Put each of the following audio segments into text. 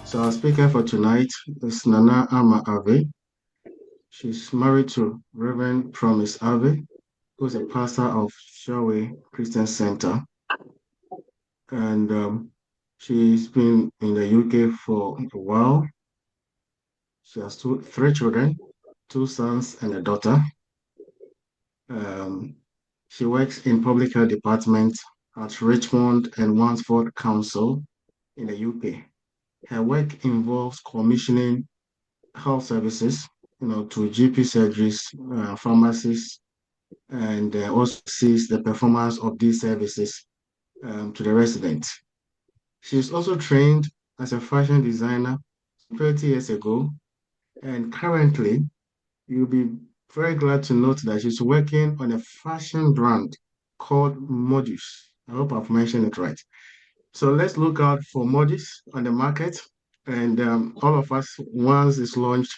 So our speaker for tonight is Nana Ama Ave. She's married to Reverend Promise Ave, who's a pastor of Shawway Christian Center. And she's been in the UK for a while. She has three children, two sons and a daughter. Um, she works in public health department at Richmond and Wandsworth Council in the UK. Her work involves commissioning health services, to GP surgeries, pharmacies, and also sees the performance of these services to the residents. She's also trained as a fashion designer 30 years ago, and currently, you'll be very glad to note that she's working on a fashion brand called Modus. I hope I've mentioned it right. So let's look out for Modus on the market, and all of us, once it's launched,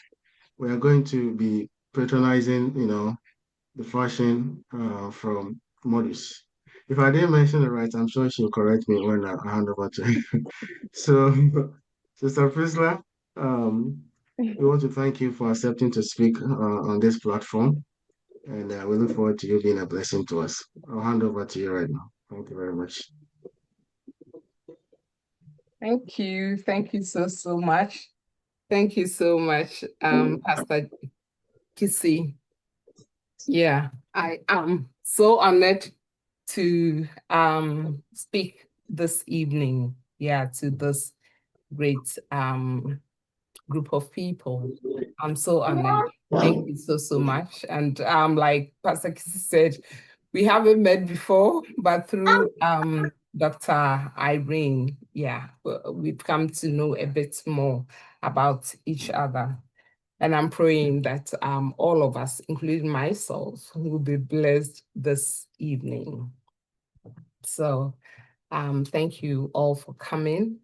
we are going to be patronizing, the fashion from Modus. If I didn't mention it right, I'm sure she'll correct me when I hand over to her. So, Sister Priscilla, we want to thank you for accepting to speak on this platform, and we look forward to you being a blessing to us. I'll hand over to you right now. Thank you very much. Thank you. Thank you so much. Thank you so much, Pastor Kisi. Yeah, I am so honored to speak this evening, to this great group of people. I'm so honored. Thank you so much. And like Pastor Kisi said, we haven't met before, but through Dr. Irene, we've come to know a bit more about each other. And I'm praying that all of us, including myself, will be blessed this evening. So thank you all for coming.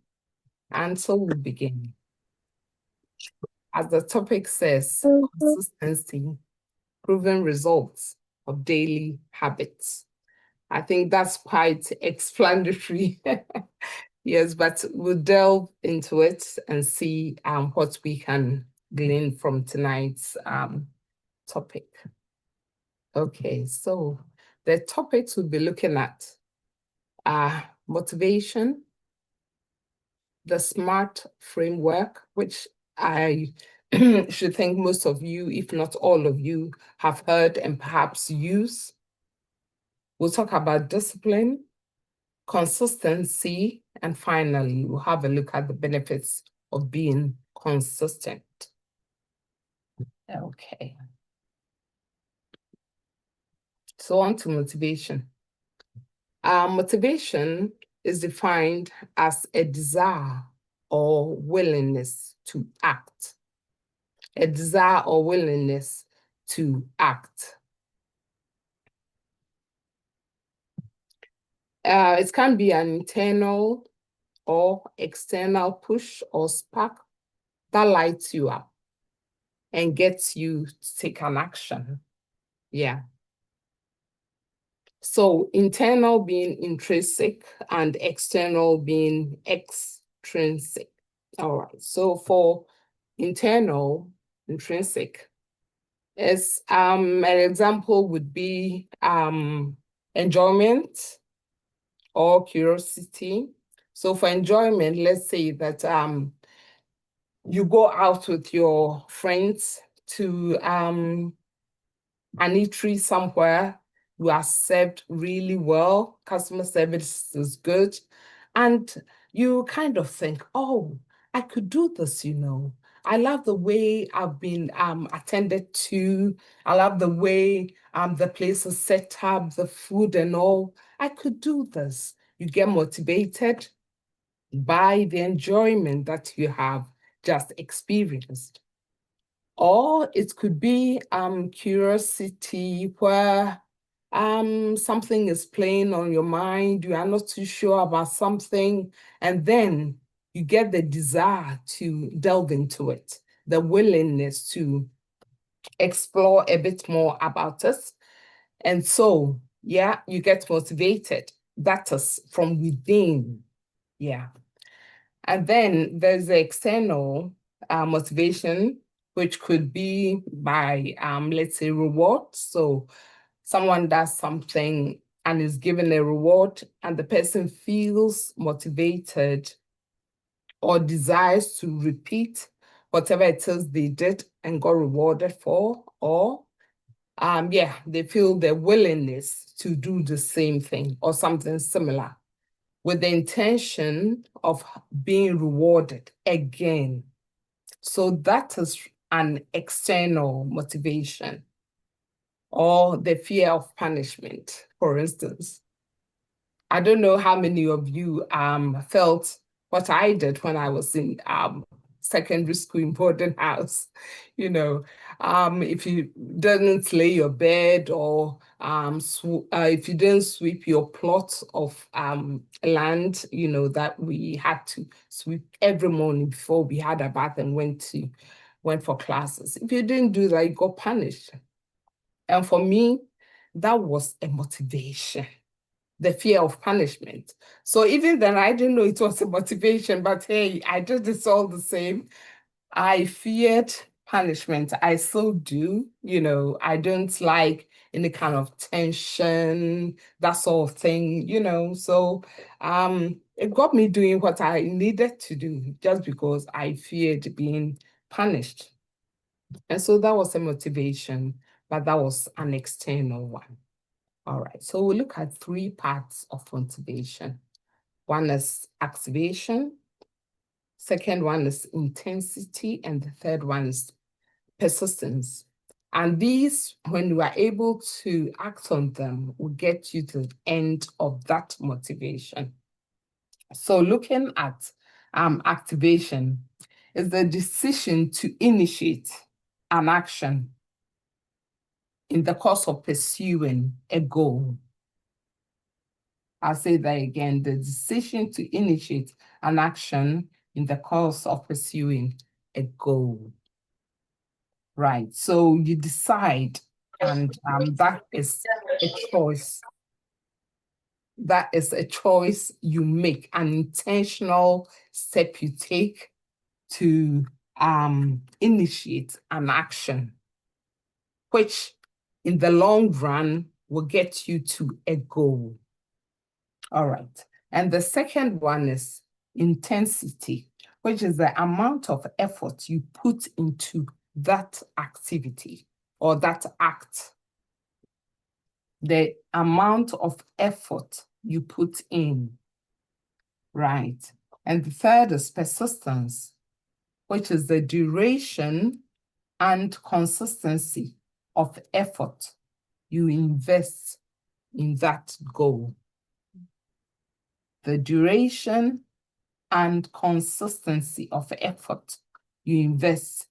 And so we'll begin. As the topic says, consistency, proven results of daily habits. I think that's quite explanatory. Yes, but we'll delve into it and see what we can glean from tonight's topic. Okay, so the topics we'll be looking at are motivation, the SMART framework, which I should think most of you, if not all of you, have heard and perhaps use. We'll talk about discipline, consistency, and finally, we'll have a look at the benefits of being consistent. Okay. So on to motivation. Motivation is defined as a desire or willingness to act. A desire or willingness to act. It can be an internal or external push or spark that lights you up and gets you to take an action. Yeah. So internal being intrinsic and external being extrinsic. All right. So for internal, intrinsic, is an example would be enjoyment or curiosity. So for enjoyment, let's say that you go out with your friends to an eatery somewhere, you are served really well, customer service is good, and you kind of think, oh, I could do this, I love the way I've been attended to. I love the way the place is set up, the food and all. I could do this. You get motivated by the enjoyment that you have just experienced. Or it could be curiosity where something is playing on your mind, you are not too sure about something, and then you get the desire to delve into it, the willingness to explore a bit more about it. And so, you get motivated. That is from within. Yeah. And then there's the external motivation, which could be by, let's say, reward. So someone does something and is given a reward, and the person feels motivated or desires to repeat whatever it is they did and got rewarded for, or they feel the willingness to do the same thing or something similar with the intention of being rewarded again. So that is an external motivation, or the fear of punishment, for instance. I don't know how many of you felt what I did when I was in secondary school in boarding house. You know, if you didn't lay your bed, or if you didn't sweep your plot of land, that we had to sweep every morning before we had a bath and went for classes. If you didn't do that, you got punished. And for me, that was a motivation, the fear of punishment. So even then, I didn't know it was a motivation, but hey, I did this all the same. I feared punishment. I still do. I don't like any kind of tension, that sort of thing, So it got me doing what I needed to do just because I feared being punished. And so that was a motivation, but that was an external one. All right, so we'll look at 3 parts of motivation. One is activation, second one is intensity, and the third one is persistence. And these, when you are able to act on them, will get you to the end of that motivation. So looking at activation is the decision to initiate an action in the course of pursuing a goal. I'll say that again, the decision to initiate an action in the course of pursuing a goal. Right, so you decide, and that is a choice. That is a choice you make, an intentional step you take to initiate an action, which in the long run will get you to a goal. All right. And the second one is intensity, which is the amount of effort you put into that activity or that act. The amount of effort you put in, right? And the third is persistence, which is the duration and consistency of effort you invest in that goal. The duration and consistency of effort you invest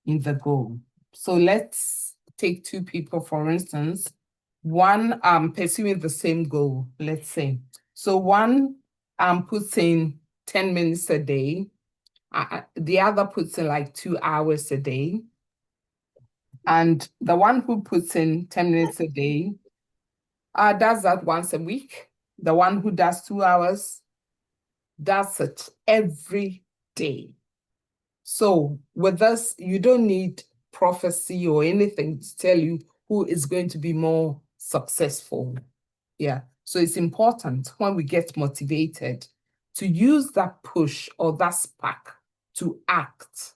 in the goal. So let's take 2 people, for instance. One pursuing the same goal, let's say. So one puts in 10 minutes a day. The other puts in like 2 hours a day. And the one who puts in 10 minutes a day does that once a week. The one who does 2 hours does it every day. So with this, you don't need prophecy or anything to tell you who is going to be more successful. Yeah. So it's important when we get motivated to use that push or that spark to act.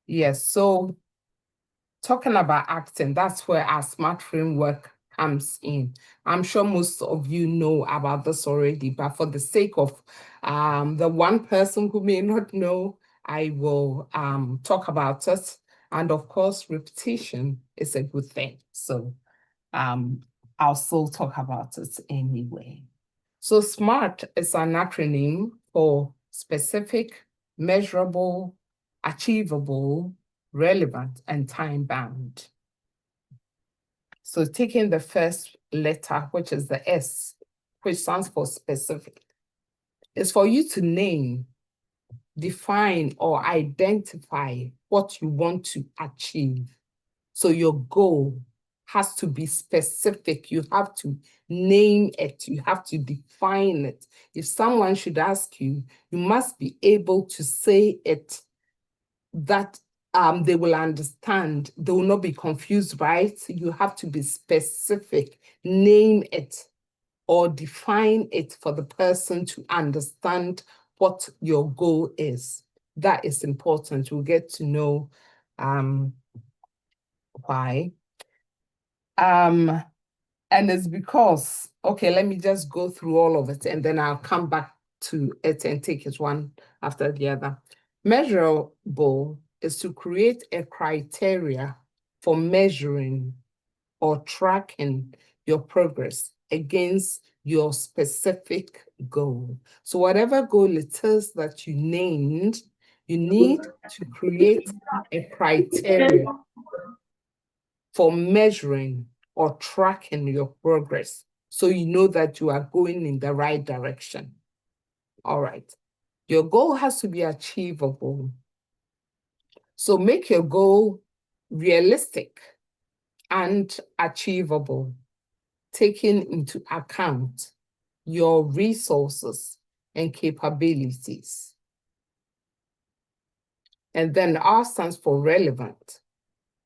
Yes. So talking about acting, that's where our SMART framework comes in. I'm sure most of you know about this already, but for the sake of the one person who may not know, I will talk about it. And of course, repetition is a good thing. So I'll still talk about it anyway. So SMART is an acronym for specific, measurable, achievable, relevant, and time-bound. So taking the first letter, which is the S, which stands for specific, is for you to name, define, or identify what you want to achieve. So your goal, has to be specific. You have to name it. You have to define it. If someone should ask you, you must be able to say it that they will understand. They will not be confused, right? You have to be specific, name it, or define it for the person to understand what your goal is. That is important. We'll get to know why. And it's because, okay, let me just go through all of it and then I'll come back to it and take it one after the other. Measurable is to create a criteria for measuring or tracking your progress against your specific goal. So whatever goal it is that you named, you need to create a criteria for measuring or tracking your progress so you know that you are going in the right direction. All right. Your goal has to be achievable. So make your goal realistic and achievable, taking into account your resources and capabilities. And then R stands for relevant,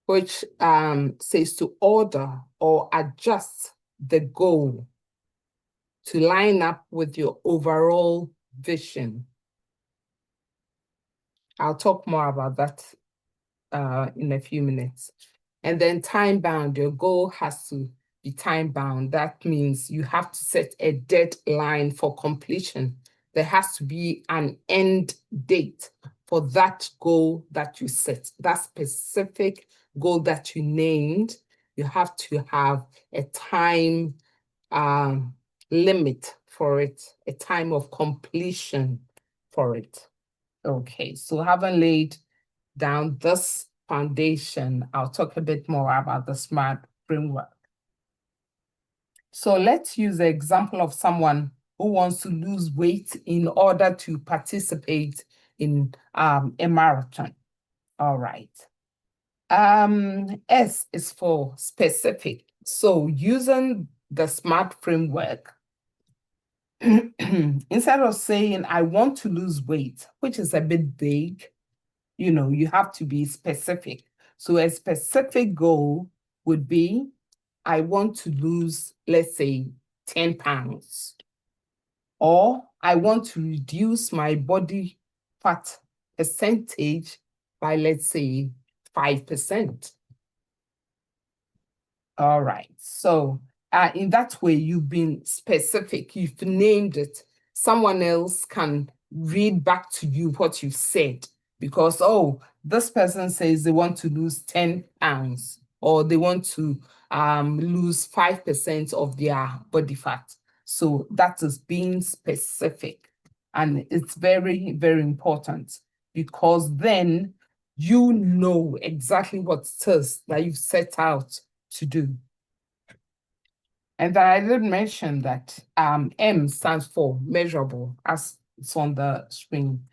which says to order or adjust the goal to line up with your overall vision. I'll talk more about that in a few minutes. And then time bound, your goal has to be time bound. That means you have to set a deadline for completion. There has to be an end date for that goal that you set, that specific goal that you named. You have to have a time limit for it, a time of completion for it. Okay, so having laid down this foundation, I'll talk a bit more about the SMART framework. So let's use the example of someone who wants to lose weight in order to participate in a marathon. All right. S is for specific. So using the SMART framework, instead of saying, I want to lose weight, which is a bit vague, you have to be specific. So a specific goal would be, I want to lose, let's say, 10 pounds. Or I want to reduce my body fat percentage by, let's say, 5%. All right. So in that way, you've been specific. You've named it. Someone else can read back to you what you said because, oh, this person says they want to lose 10 pounds or they want to lose 5% of their body fat. So that is being specific. And it's very, very important because then you know exactly what it is that you've set out to do. And then I did mention that M stands for measurable, as it's on the screen.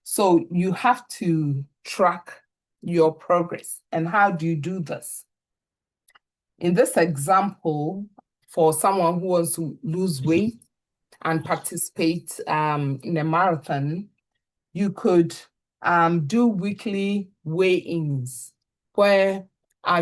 So you have to track your progress. And how do you do this? In this example, for someone who wants to lose weight and participate in a marathon, you could do weekly weigh-ins where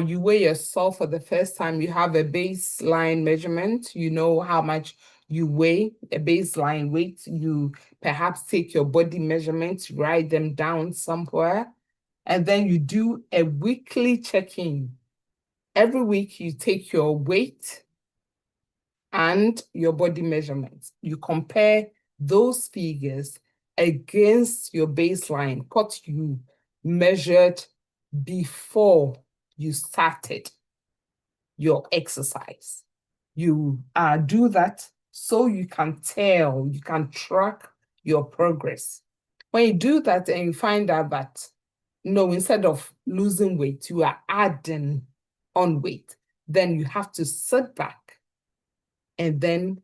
you weigh yourself for the first time. You have a baseline measurement. You know how much you weigh, a baseline weight. You perhaps take your body measurements, write them down somewhere, and then you do a weekly check-in. Every week you take your weight and your body measurements. You compare those figures against your baseline, what you measured before you started your exercise. You do that so you can tell, you can track your progress. When you do that and you find out that, instead of losing weight, you are adding on weight, then you have to sit back and then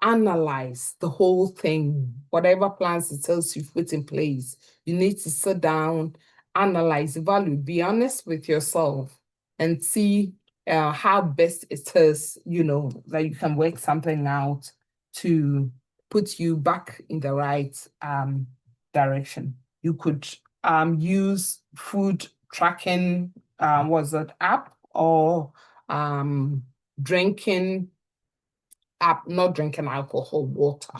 analyze the whole thing, whatever plans it tells you put in place. You need to sit down, analyze, evaluate, be honest with yourself and see how best it is, that you can work something out to put you back in the right direction. You could use food tracking, was it app, or drinking app, not drinking alcohol, water.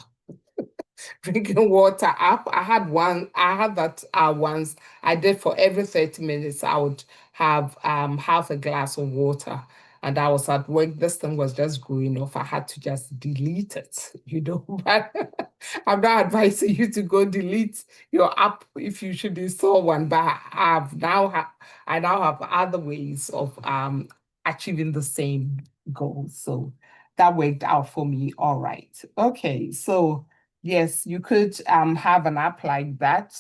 Drinking water app. I had that once. I did for every 30 minutes, I would have half a glass of water. And I was at work, this thing was just going off. I had to just delete it, But I'm not advising you to go delete your app if you should install one. But I now have other ways of achieving the same goal. So that worked out for me. All right. Okay. So yes, you could have an app like that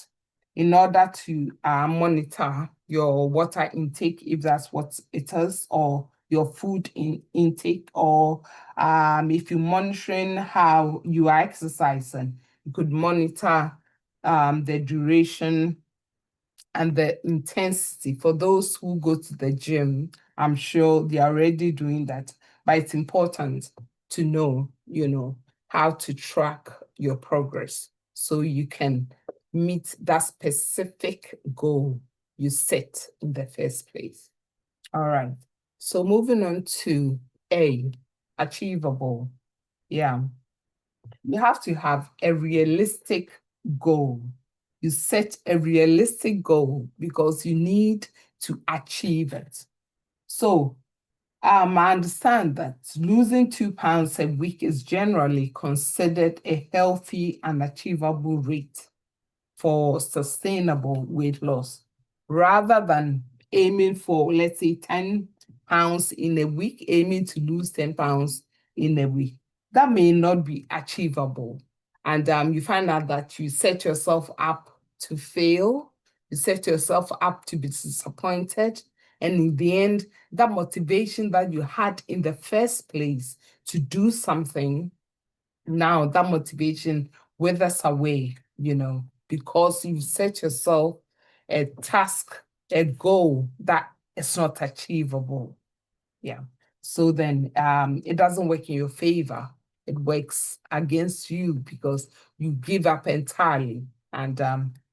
in order to monitor your water intake, if that's what it is, or your food intake, or if you're monitoring how you are exercising, you could monitor the duration and the intensity. For those who go to the gym, I'm sure they are already doing that, but it's important to know, how to track your progress so you can meet that specific goal you set in the first place. All right. So moving on to A, achievable. Yeah. You have to have a realistic goal. You set a realistic goal because you need to achieve it. So I understand that losing 2 pounds a week is generally considered a healthy and achievable rate for sustainable weight loss, rather than aiming for, let's say, 10 pounds in a week, aiming to lose 10 pounds in a week. That may not be achievable. And you find out that you set yourself up to fail, you set yourself up to be disappointed. And in the end, that motivation that you had in the first place to do something, now that motivation withers away, because you set yourself a task, a goal that is not achievable. Yeah. So then it doesn't work in your favor. It works against you because you give up entirely and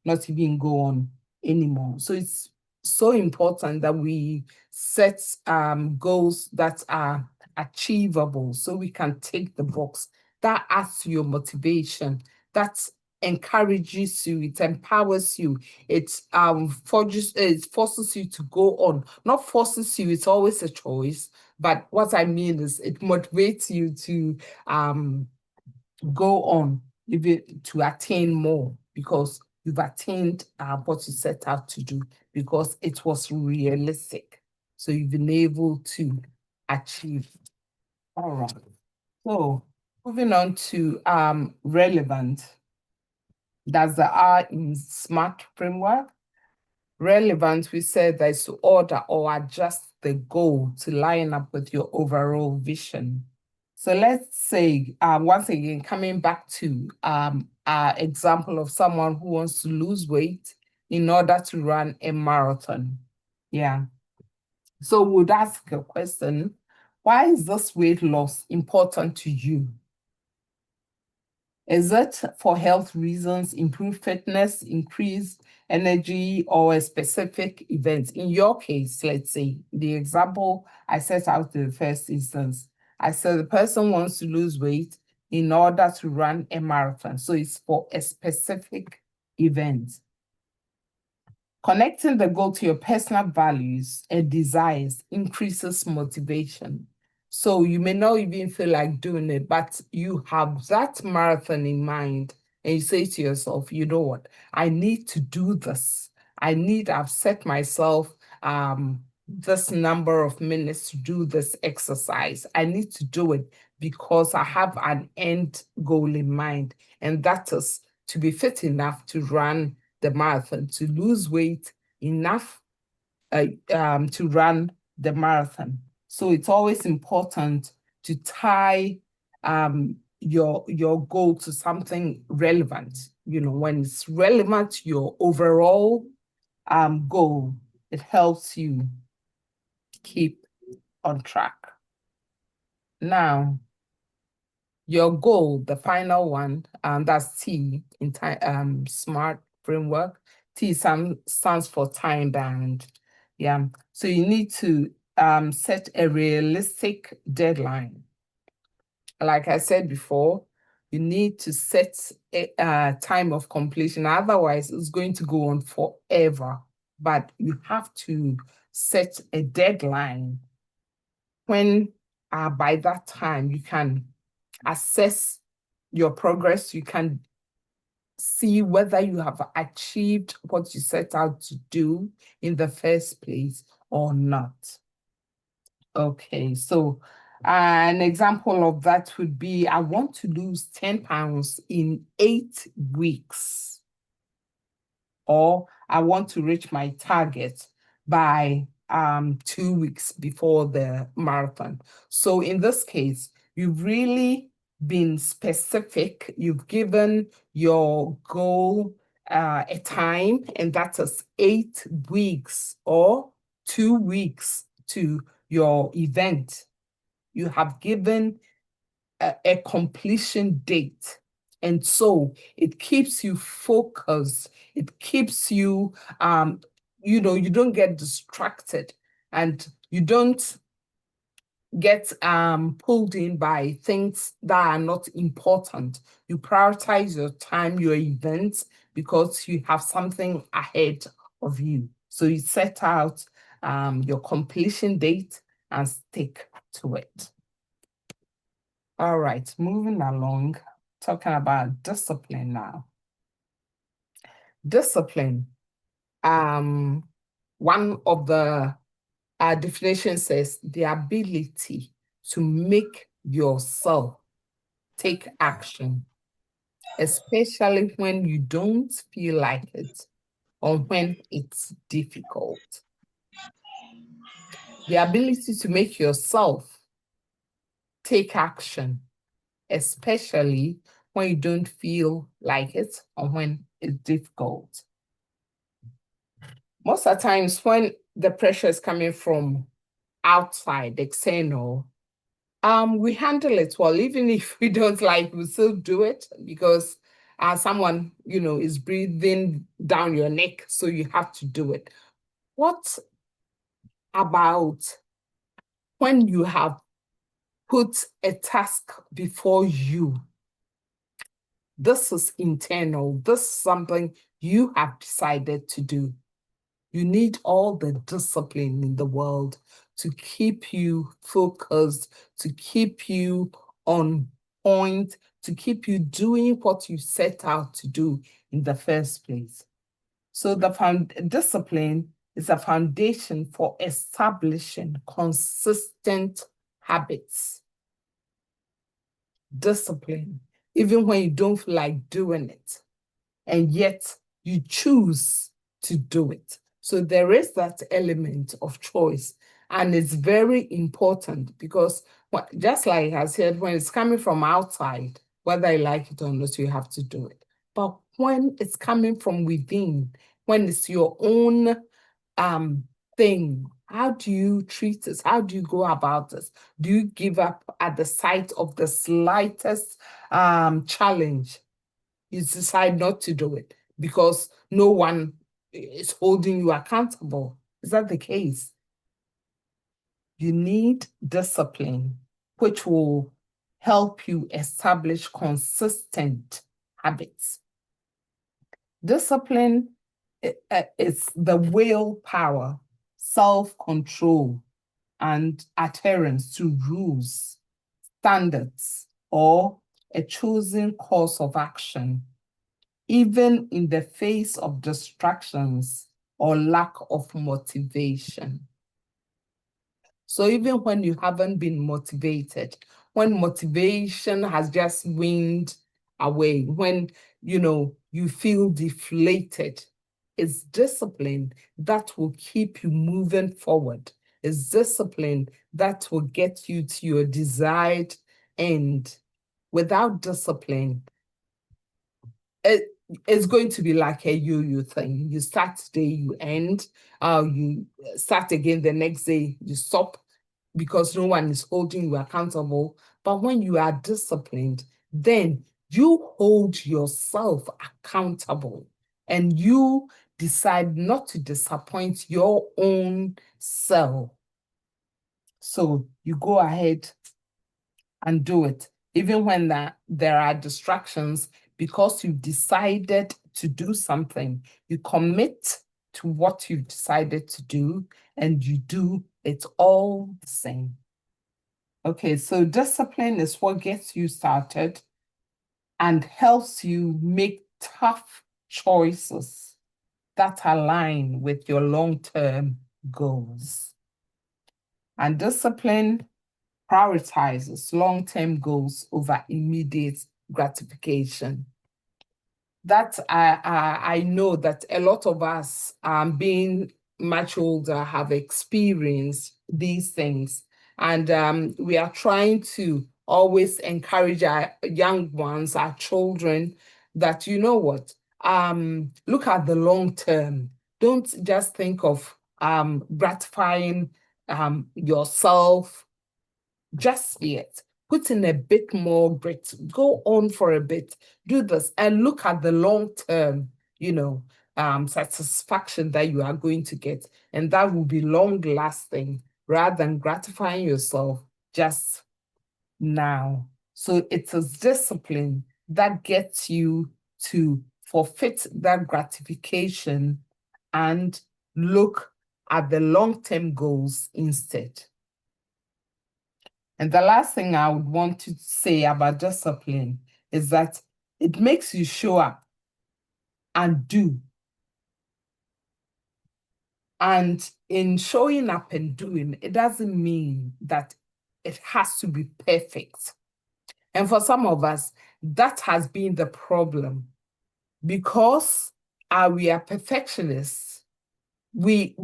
not even go on anymore. So it's so important that we set goals that are achievable so we can take the box. That adds to your motivation. That encourages you, it empowers you, it forces you to go on. Not forces you, it's always a choice. But what I mean is it motivates you to go on, even to attain more, because you've attained what you set out to do, because it was realistic. So you've been able to achieve. All right. So moving on to relevant. That's the R in SMART framework. Relevant, we said that is to order or adjust the goal to line up with your overall vision. So let's say, once again, coming back to our example of someone who wants to lose weight in order to run a marathon. Yeah. So we'd ask a question, why is this weight loss important to you? Is it for health reasons, improved fitness, increased energy, or a specific event? In your case, let's say, the example I set out in the first instance, I said the person wants to lose weight in order to run a marathon. So it's for a specific event. Connecting the goal to your personal values and desires increases motivation. So you may not even feel like doing it, but you have that marathon in mind and you say to yourself, you know what, I need to do this. I've set myself this number of minutes to do this exercise. I need to do it because I have an end goal in mind, and that is to be fit enough to run the marathon, to lose weight enough to run the marathon. So it's always important to tie your goal to something relevant. When it's relevant to your overall goal, it helps you keep on track. Now, your goal, the final one, that's T in time, SMART framework. T stands for time bound. Yeah. So you need to set a realistic deadline. Like I said before, you need to set a time of completion. Otherwise, it's going to go on forever. But you have to set a deadline when by that time you can assess your progress. You can see whether you have achieved what you set out to do in the first place or not. Okay, so an example of that would be, I want to lose 10 pounds in 8 weeks, or I want to reach my target by 2 weeks before the marathon. So in this case, you've really been specific. You've given your goal a time, and that is 8 weeks or 2 weeks to your event. You have given a completion date. And so it keeps you focused. It keeps you, you don't get distracted, and you don't get pulled in by things that are not important. You prioritize your time, your events, because you have something ahead of you. So you set out your completion date and stick to it. All right, moving along, talking about discipline now. Discipline, one of the definitions says the ability to make yourself take action, especially when you don't feel like it or when it's difficult. The ability to make yourself take action, especially when you don't feel like it or when it's difficult. Most of the times when the pressure is coming from outside, external, we handle it well. Even if we don't like, we still do it because someone, is breathing down your neck, so you have to do it. What about when you have put a task before you? This is internal. This is something you have decided to do. You need all the discipline in the world to keep you focused, to keep you on point, to keep you doing what you set out to do in the first place. So the discipline is a foundation for establishing consistent habits. Discipline, even when you don't feel like doing it, and yet you choose to do it. So there is that element of choice, and it's very important because just like I said, when it's coming from outside, whether you like it or not, you have to do it. But when it's coming from within, when it's your own thing, how do you treat this? How do you go about this? Do you give up at the sight of the slightest challenge? You decide not to do it because no one is holding you accountable. Is that the case? You need discipline, which will help you establish consistent habits. Discipline is the willpower, self-control, and adherence to rules, standards, or a chosen course of action, even in the face of distractions or lack of motivation. So even when you haven't been motivated, when motivation has just waned away, when you feel deflated, it's discipline that will keep you moving forward. It's discipline that will get you to your desired end. Without discipline, it's going to be like a yo-yo thing. You start today, you end, you start again the next day, you stop. because no one is holding you accountable. But when you are disciplined, then you hold yourself accountable and you decide not to disappoint your own self. So you go ahead and do it, even when there are distractions, because you've decided to do something. You commit to what you've decided to do, and you do it all the same. Okay, so discipline is what gets you started and helps you make tough choices that align with your long-term goals. And discipline prioritizes long-term goals over immediate gratification. That I know that a lot of us, being much older, have experienced these things. And we are trying to always encourage our young ones, our children, that, you know what, look at the long term. Don't just think of gratifying yourself just yet. Put in a bit more grit, go on for a bit, do this, and look at the long-term, satisfaction that you are going to get. And that will be long-lasting rather than gratifying yourself just now. So it's a discipline that gets you to forfeit that gratification and look at the long-term goals instead. And the last thing I would want to say about discipline is that it makes you show up and do. And in showing up and doing, it doesn't mean that it has to be perfect. And for some of us, that has been the problem. Because we are perfectionists, we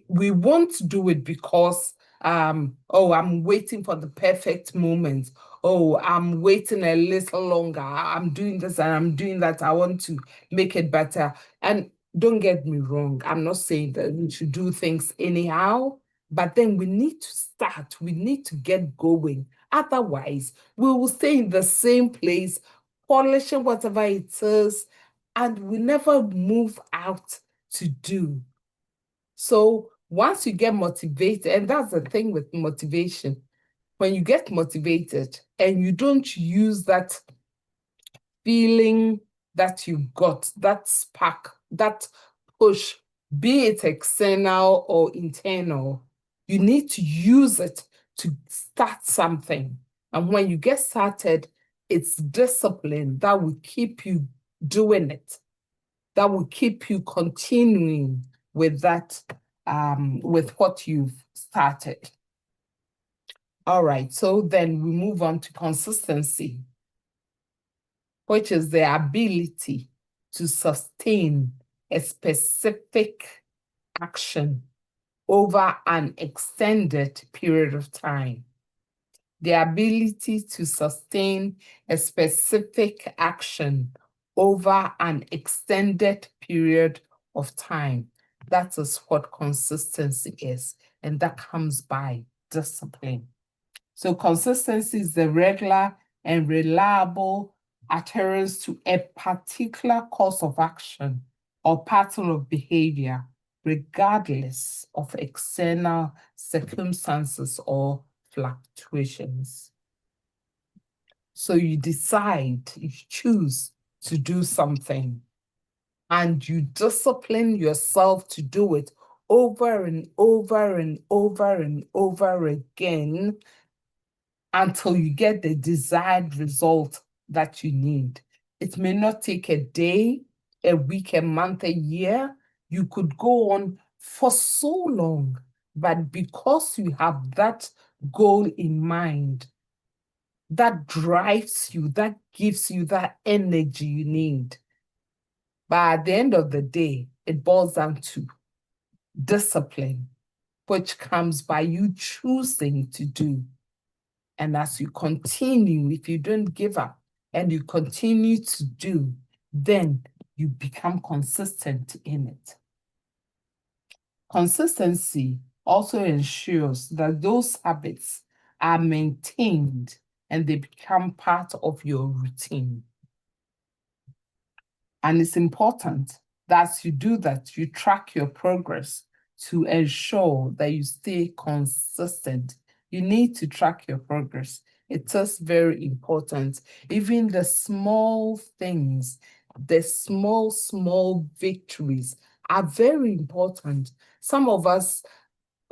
won't do it because oh, I'm waiting for the perfect moment. Oh, I'm waiting a little longer. I'm doing this and I'm doing that. I want to make it better. And don't get me wrong, I'm not saying that we should do things anyhow, but then we need to start. We need to get going. Otherwise, we will stay in the same place, polishing whatever it is, and we never move out to do. So once you get motivated, and that's the thing with motivation, when you get motivated and you don't use that feeling that you got, that spark, that push, be it external or internal, you need to use it to start something. And when you get started, it's discipline that will keep you doing it, that will keep you continuing with that, with what you've started. All right, so then we move on to consistency, which is the ability to sustain a specific action over an extended period of time. The ability to sustain a specific action over an extended period of time. That is what consistency is, and that comes by discipline. So consistency is the regular and reliable adherence to a particular course of action or pattern of behavior, regardless of external circumstances or fluctuations. So you decide, you choose to do something, and you discipline yourself to do it over and over and over and over again until you get the desired result that you need. It may not take a day, a week, a month, a year. You could go on for so long, but because you have that goal in mind, that drives you, that gives you that energy you need. But at the end of the day, it boils down to discipline, which comes by you choosing to do. And as you continue, if you don't give up and you continue to do, then you become consistent in it. Consistency also ensures that those habits are maintained and they become part of your routine. And it's important that as you do that, you track your progress to ensure that you stay consistent. You need to track your progress. It is very important. Even the small things, the small victories are very important. Some of us,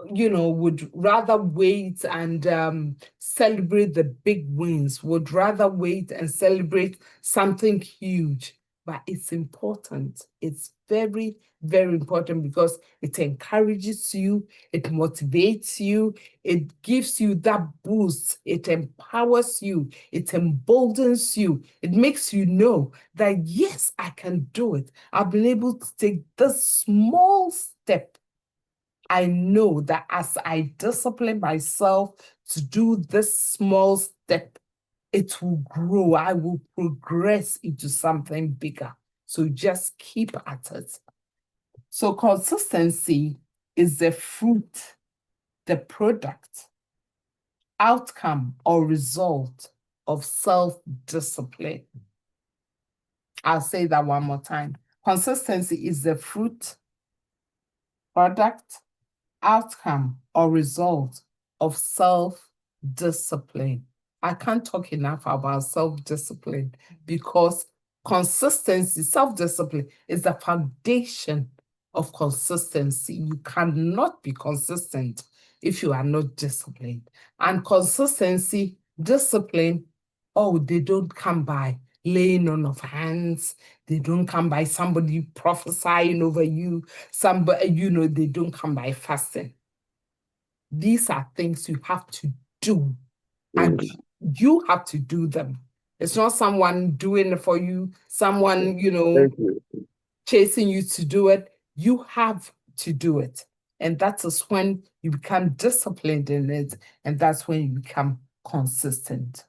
would rather wait and celebrate the big wins, would rather wait and celebrate something huge. But it's important. It's very, very important because it encourages you, it motivates you, it gives you that boost, it empowers you, it emboldens you, it makes you know that, yes, I can do it. I've been able to take this small step. I know that as I discipline myself to do this small step, it will grow. I will progress into something bigger. So just keep at it. So consistency is the fruit, the product, outcome, or result of self-discipline. I'll say that one more time. Consistency is the fruit, product, outcome, or result of self-discipline. I can't talk enough about self-discipline because consistency, self-discipline is the foundation of consistency. You cannot be consistent if you are not disciplined. And consistency, discipline, they don't come by laying on of hands. They don't come by somebody prophesying over you. Somebody, they don't come by fasting. These are things you have to do, and you have to do them. It's not someone doing it for you, someone, chasing you to do it. You have to do it. And that is when you become disciplined in it, and that's when you become consistent.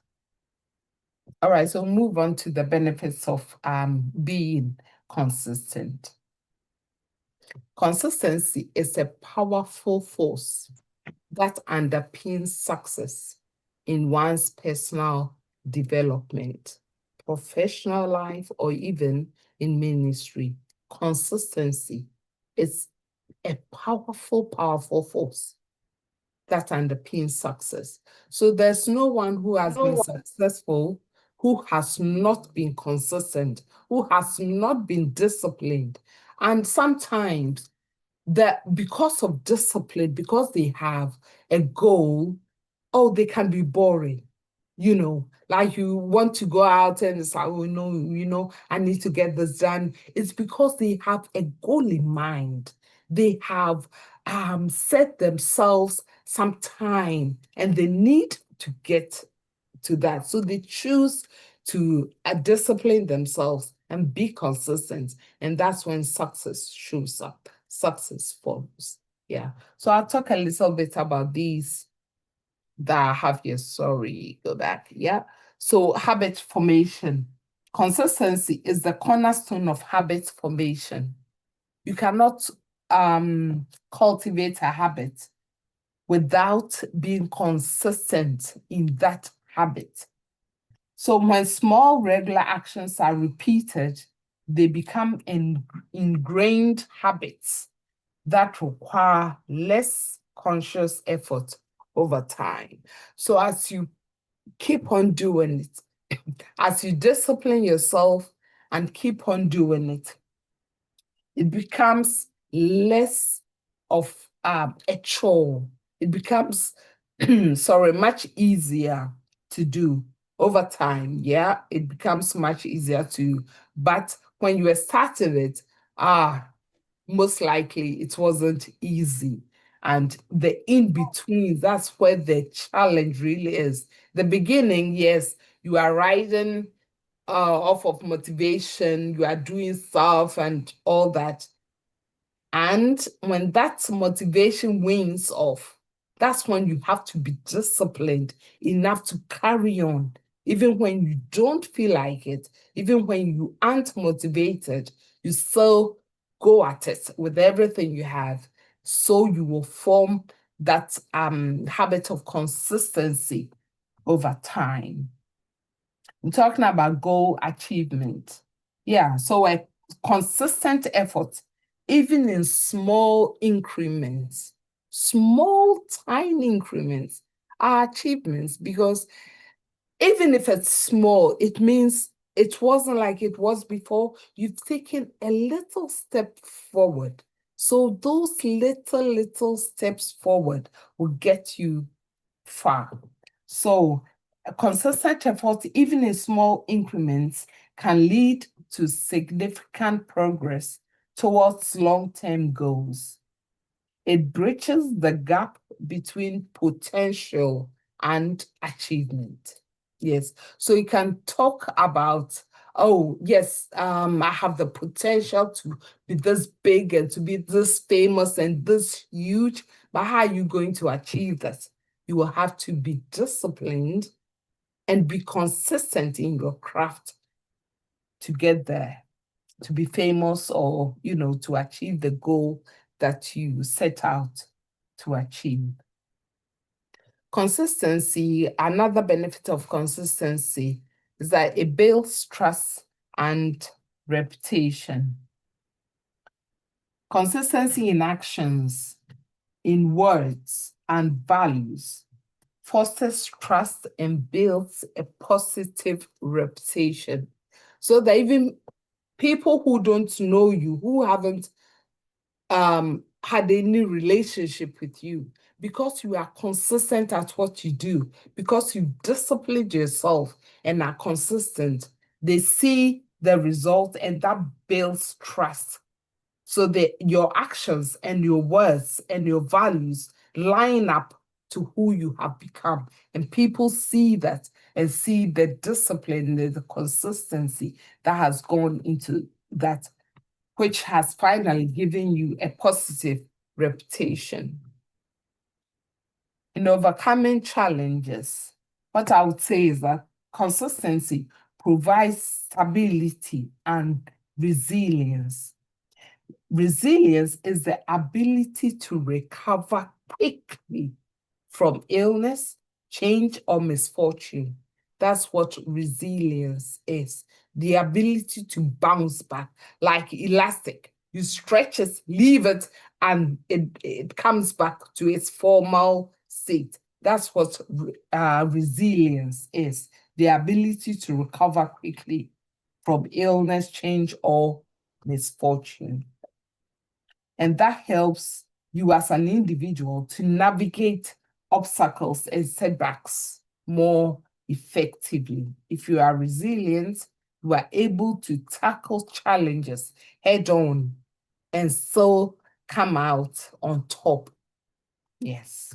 All right, so move on to the benefits of being consistent. Consistency is a powerful force that underpins success in one's personal development, professional life, or even in ministry. Consistency is a powerful force that underpins success. So there's no one who has been successful who has not been consistent, who has not been disciplined. And sometimes that because of discipline, because they have a goal, they can be boring. Like you want to go out and it's like, no, I need to get this done. It's because they have a goal in mind. They have set themselves some time and they need to get to that. So they choose to discipline themselves and be consistent. And that's when success shows up, success follows. Yeah. So I'll talk a little bit about these that I have here. Sorry, go back. Yeah. So habit formation. Consistency is the cornerstone of habit formation. You cannot cultivate a habit without being consistent in that habit. So when small regular actions are repeated, they become ingrained habits that require less conscious effort over time. So as you keep on doing it, as you discipline yourself and keep on doing it, it becomes less of a chore. It becomes, much easier to do over time. Yeah, it becomes much easier to, but when you were starting it, most likely it wasn't easy. And the in-between, that's where the challenge really is. The beginning, yes, you are riding off of motivation, you are doing stuff and all that. And when that motivation wanes off, that's when you have to be disciplined enough to carry on, even when you don't feel like it, even when you aren't motivated, you still go at it with everything you have. So you will form that habit of consistency over time. I'm talking about goal achievement. Yeah, so a consistent effort, even in small increments, small, tiny increments are achievements, because even if it's small, it means it wasn't like it was before. You've taken a little step forward. So those little steps forward will get you far. So a consistent effort, even in small increments, can lead to significant progress towards long-term goals. It bridges the gap between potential and achievement. Yes, so you can talk about, oh, yes, I have the potential to be this big and to be this famous and this huge, but how are you going to achieve that? You will have to be disciplined and be consistent in your craft to get there, to be famous, or, to achieve the goal that you set out to achieve. Consistency, another benefit of consistency is that it builds trust and reputation. Consistency in actions, in words, and values fosters trust and builds a positive reputation. So that even people who don't know you, who haven't had any relationship with you, because you are consistent at what you do, because you disciplined yourself and are consistent, they see the result, and that builds trust. So that your actions and your words and your values line up to who you have become. And people see that and see the discipline, the consistency that has gone into that, which has finally given you a positive reputation. In overcoming challenges, what I would say is that consistency provides stability and resilience. Resilience is the ability to recover quickly from illness, change, or misfortune. That's what resilience is. The ability to bounce back like elastic. You stretch it, leave it, and it comes back to its formal state. That's what resilience is. The ability to recover quickly from illness, change, or misfortune. And that helps you as an individual to navigate obstacles and setbacks more effectively. If you are resilient, you are able to tackle challenges head on and still come out on top. Yes.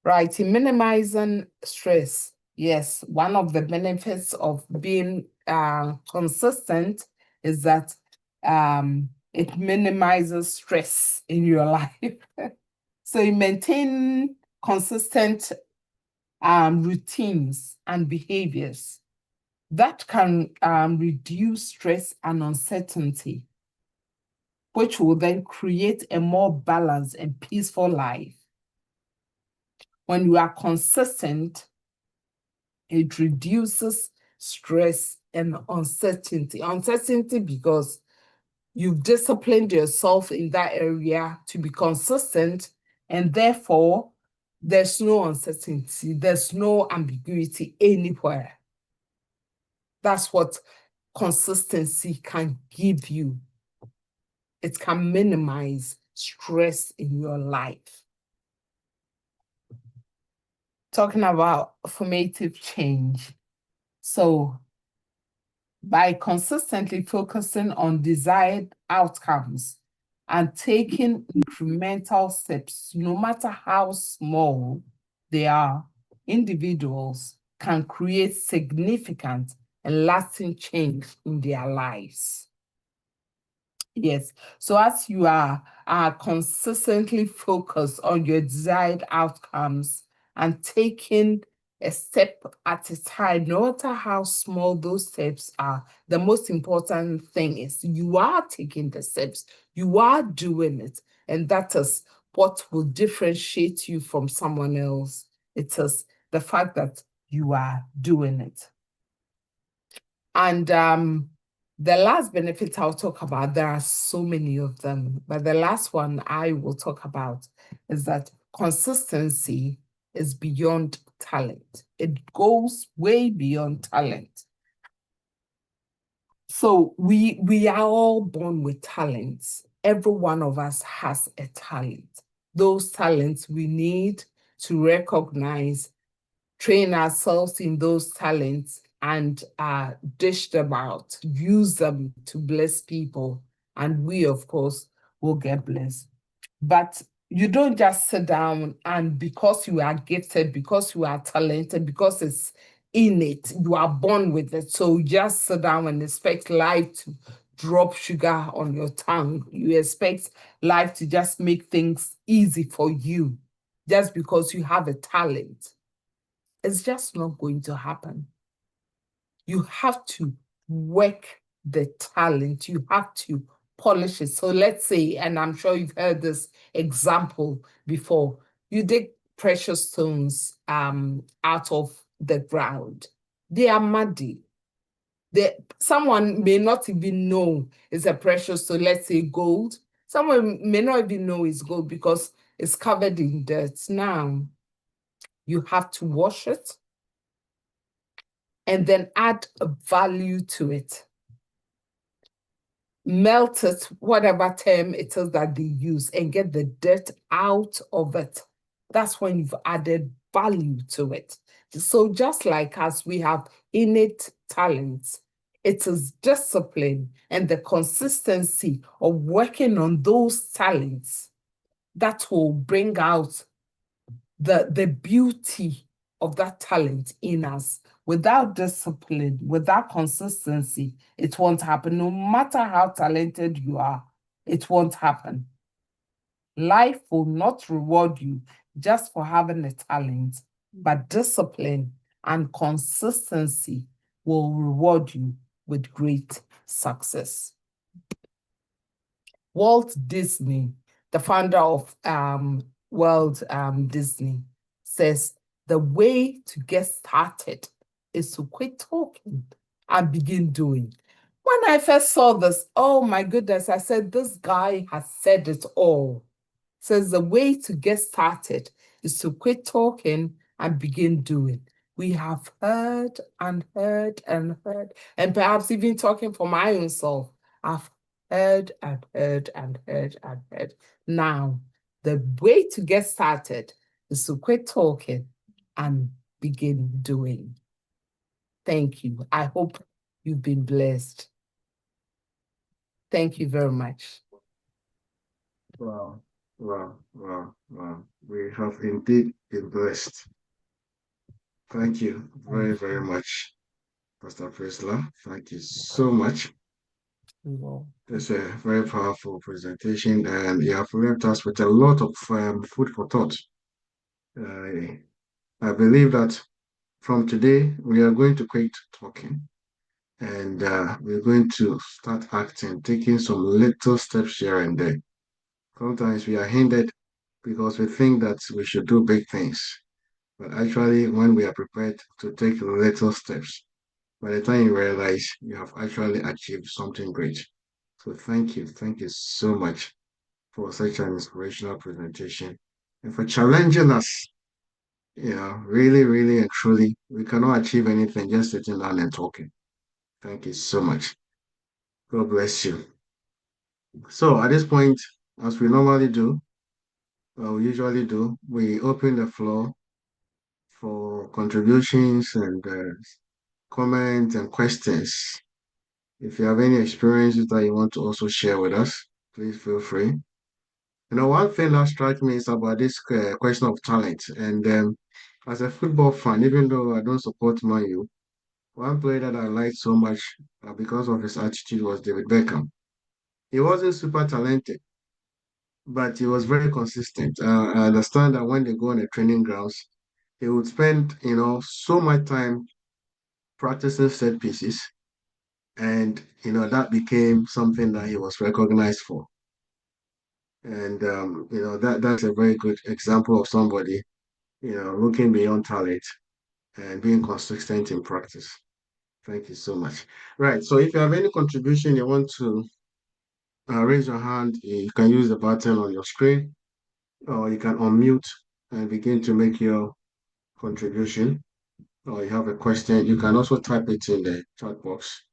Right. In minimizing stress, yes, one of the benefits of being consistent is that it minimizes stress in your life. So you maintain consistent routines and behaviors that can reduce stress and uncertainty, which will then create a more balanced and peaceful life. When you are consistent, it reduces stress and uncertainty. Uncertainty because you've disciplined yourself in that area to be consistent, and therefore there's no uncertainty, there's no ambiguity anywhere. That's what consistency can give you. It can minimize stress in your life. Talking about formative change. So by consistently focusing on desired outcomes and taking incremental steps, no matter how small they are, individuals can create significant and lasting change in their lives. Yes, so as you are consistently focused on your desired outcomes and taking a step at a time, no matter how small those steps are, the most important thing is you are taking the steps, you are doing it, And that is what will differentiate you from someone else. It is the fact that you are doing it. And the last benefit I'll talk about, there are so many of them, but the last one I will talk about is that consistency is beyond talent. It goes way beyond talent. So we are all born with talents. Every one of us has a talent. Those talents we need to recognize, train ourselves in those talents, and dish them out, use them to bless people. And we, of course, will get blessed. But you don't just sit down and because you are gifted, because you are talented, because it's innate, you are born with it. So just sit down and expect life to drop sugar on your tongue. You expect life to just make things easy for you just because you have a talent. It's just not going to happen. You have to work the talent. You have to polish it. So let's say, and I'm sure you've heard this example before, you dig precious stones out of the ground. They are muddy. Someone may not even know it's a precious stone, let's say gold. Someone may not even know it's gold because it's covered in dirt. Now, you have to wash it and then add a value to it. Melt it, whatever term it is that they use, and get the dirt out of it. That's when you've added value to it. So just like us, we have innate talents. It is discipline and the consistency of working on those talents that will bring out the beauty of that talent in us. Without discipline, without consistency, it won't happen. No matter how talented you are, it won't happen. Life will not reward you just for having a talent, but discipline and consistency will reward you with great success. Walt Disney, the founder of Walt Disney, says the way to get started is to quit talking and begin doing. When I first saw this, oh my goodness, I said, this guy has said it all. Says the way to get started is to quit talking and begin doing. We have heard and heard and heard, and perhaps even talking for my own self, I've heard and heard and heard and heard. Now, the way to get started is to quit talking and begin doing. Thank you. I hope you've been blessed. Thank you very much. Wow, wow, wow, wow. We have indeed been blessed. Thank you very, very much, Pastor Priscilla. Thank you so much. It's a very powerful presentation, and you have left us with a lot of food for thought. I believe that from today, we are going to quit talking and we're going to start acting, taking some little steps here and there. Sometimes we are hindered because we think that we should do big things. But actually, when we are prepared to take little steps, by the time you realize you have actually achieved something great. So thank you so much for such an inspirational presentation and for challenging us. Really, really and truly, we cannot achieve anything just sitting down and talking. Thank you so much. God bless you. So at this point, as we normally do, we usually do, we open the floor for contributions and comments and questions. If you have any experiences that you want to also share with us, please feel free. One thing that strikes me is about this question of talent. And as a football fan, even though I don't support Man U, one player that I liked so much because of his attitude was David Beckham. He wasn't super talented, but he was very consistent. I understand that when they go on the training grounds, he would spend, so much time practicing set pieces, and that became something that he was recognized for. And that's a very good example of somebody, looking beyond talent and being consistent in practice. Thank you so much. Right. So if you have any contribution you want to raise your hand, you can use the button on your screen, or you can unmute and begin to make your contribution. Or you have a question, you can also type it in the chat box.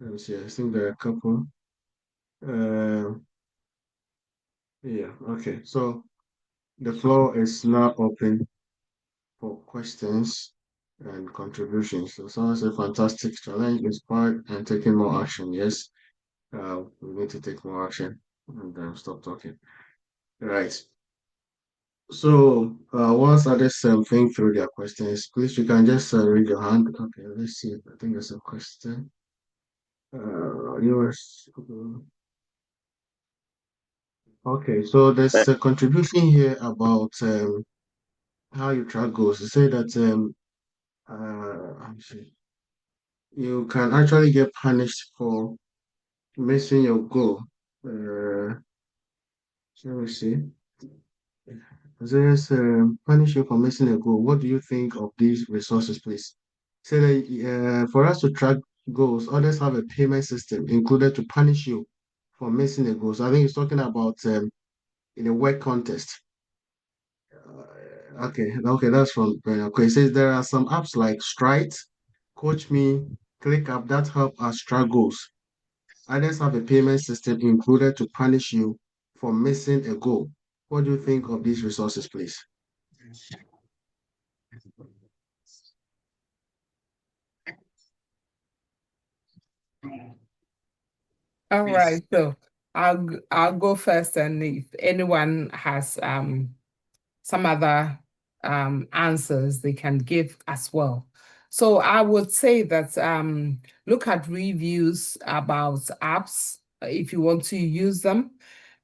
Let me see. I think there are a couple. Uh, yeah. Okay. So the floor is now open for questions and contributions. So someone said fantastic challenge, inspired and taking more action. Yes, we need to take more action and stop talking. Right. So once others think through their questions, please you can just raise your hand. Okay, let's see. I think there's a question. Yours. Okay, so there's a contribution here about how you track goals. You say that let me see. You can actually get punished for missing your goal. Let me see. There's punish you for missing a goal. What do you think of these resources, please? Say that for us to track goals, others have a payment system included to punish you for missing a goal. So I think it's talking about in a work context. Okay, that's from Brennan. Okay, it says there are some apps like Stride, Coach Me, ClickUp that help us track goals. Others have a payment system included to punish you for missing a goal. What do you think of these resources, please? All right, so I'll go first, and if anyone has some other answers, they can give as well. So I would say that look at reviews about apps if you want to use them,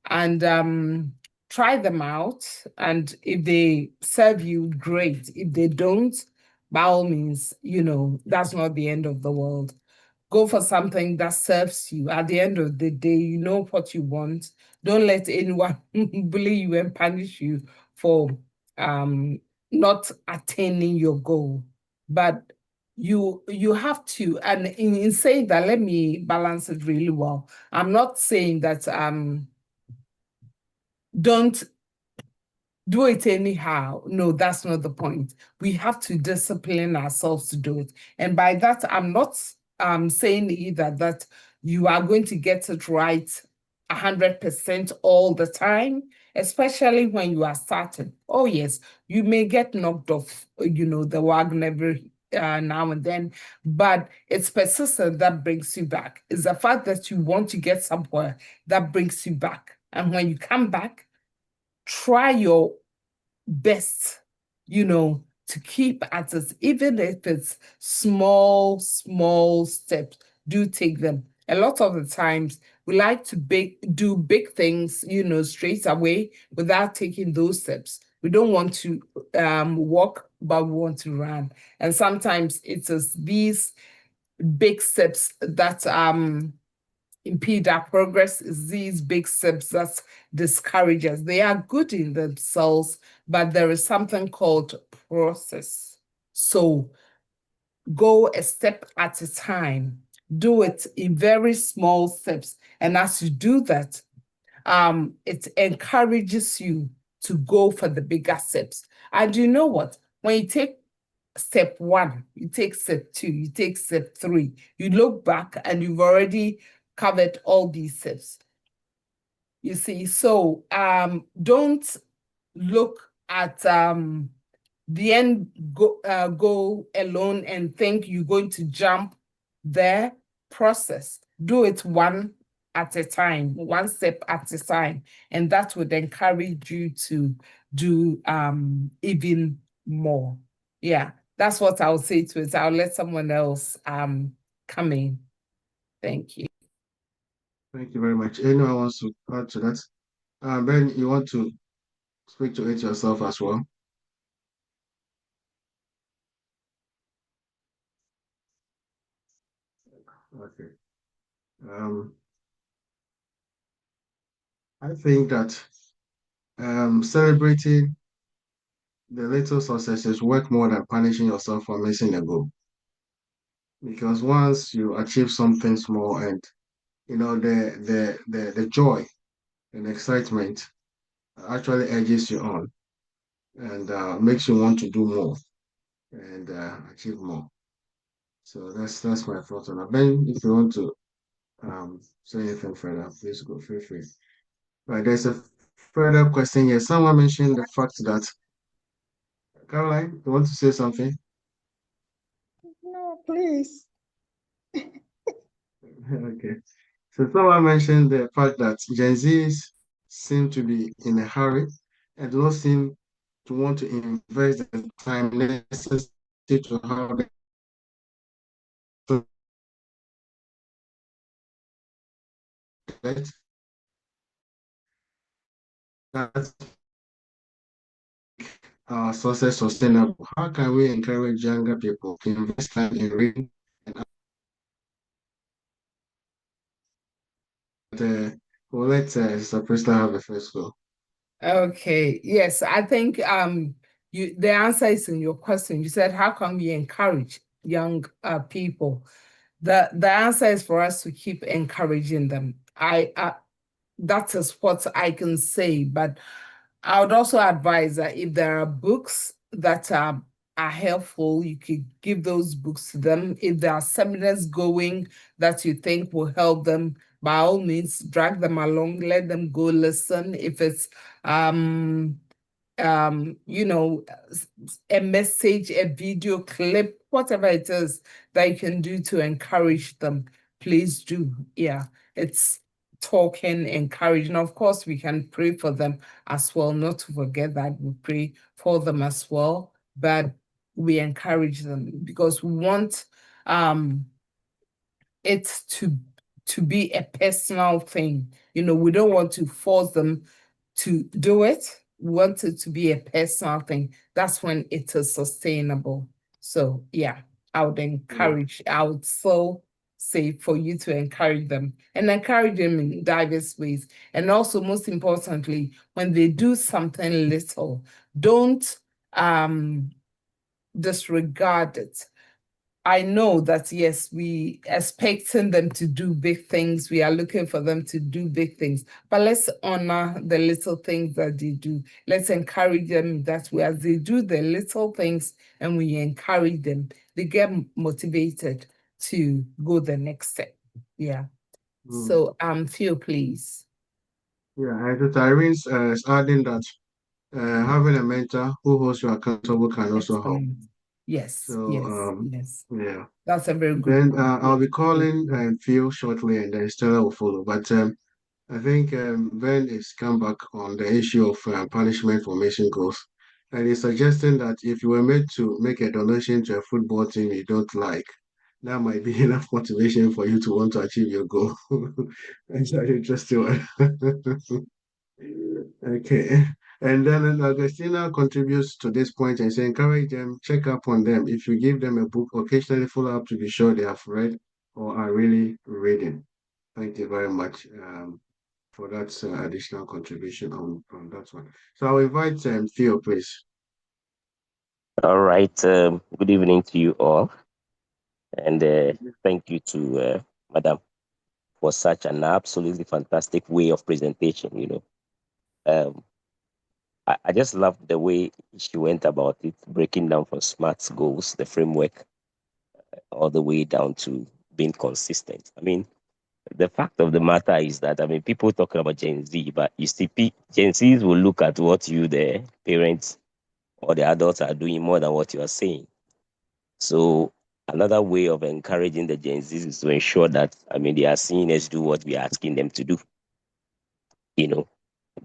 and try them out. And if they serve you, great. If they don't, by all means, that's not the end of the world. Go for something that serves you. At the end of the day, you know what you want. Don't let anyone bully you and punish you for um, not attaining your goal. But you have to, and in saying that, let me balance it really well. I'm not saying that don't do it anyhow. No, that's not the point. We have to discipline ourselves to do it. And by that, I'm not saying either that you are going to get it right 100% all the time, especially when you are starting. Oh, yes, you may get knocked off, the wagon every now and then, but it's persistence that brings you back. It's the fact that you want to get somewhere that brings you back. And when you come back, try your best, to keep at it, even if it's small, small steps, do take them. A lot of the times we like to do big things, straight away without taking those steps. We don't want to walk, but we want to run. And sometimes it is these big steps that impede our progress, is these big steps that discourage us. They are good in themselves, but there is something called process. So go a step at a time. Do it in very small steps. And as you do that, it encourages you to go for the bigger steps. And you know what? When you take step one, you take step two, you take step three, you look back and you've already covered all these steps. You see, so don't look at the end goal alone and think you're going to jump there. Process. Do it one at a time, one step at a time, and that would encourage you to do even more. Yeah, that's what I'll say to it. I'll let someone else come in. Thank you. Thank you very much. Anyone wants to add to that? Ben, you want to speak to it yourself as well? Okay. Um, I think that celebrating the little successes work more than punishing yourself for missing a goal. Because once you achieve something small and the joy and excitement actually urges you on and makes you want to do more and achieve more. So that's my thought on that. Ben, if you want to say anything further, please go feel free. Right, there's a further question here. Someone mentioned the fact that Caroline, you want to say something? No, please. Okay. So someone mentioned the fact that Gen Zs seem to be in a hurry and do not seem to want to invest the time necessary to have that success sustainable. How can we encourage younger people to invest time in reading? And we'll let Sister Krista have the first go. Okay, yes, I think the answer is in your question. You said, how can we encourage young people? The answer is for us to keep encouraging them. That is what I can say, but I would also advise that if there are books that are helpful, you could give those books to them. If there are seminars going that you think will help them, by all means, drag them along, let them go listen. If it's you know, a message, a video clip, whatever it is that you can do to encourage them, please do. Yeah, it's talking, encouraging. Of course, we can pray for them as well, not to forget that we pray for them as well, but we encourage them because we want it to be a personal thing. We don't want to force them to do it. We want it to be a personal thing. That's when it is sustainable. So yeah, I would so say for you to encourage them and encourage them in diverse ways. And also, most importantly, when they do something little, don't disregard it. I know that, yes, we expecting them to do big things. We are looking for them to do big things, but let's honor the little things that they do. Let's encourage them that way. As they do the little things and we encourage them, they get motivated to go the next step. Yeah. So, Phil, please. Yeah, I think Irene's is adding that having a mentor who holds you accountable can also help. Excellent. Yes, So, yes. yeah. That's a very good Then one. I'll be Yeah. calling Phil shortly, and then Stella will follow. But I think Ben is come back on the issue of punishment for missing goals, and he's suggesting that if you were made to make a donation to a football team you don't like, that might be enough motivation for you to want to achieve your goal. That's an interesting one. Okay. And then Augustina contributes to this point and say, encourage them, check up on them. If you give them a book, occasionally follow up to be sure they have read or are really reading. Thank you very much for that additional contribution on that one. So I'll invite Theo, please. All right. Good evening to you all. And thank you to Madam for such an absolutely fantastic way of presentation. I just loved the way she went about it, breaking down from SMART goals, the framework, all the way down to being consistent. I mean, the fact of the matter is that, people talking about Gen Z, but you see, Gen Zs will look at what you, the parents or the adults, are doing more than what you are saying. So another way of encouraging the Gen Zs is to ensure that, they are seeing us do what we are asking them to do.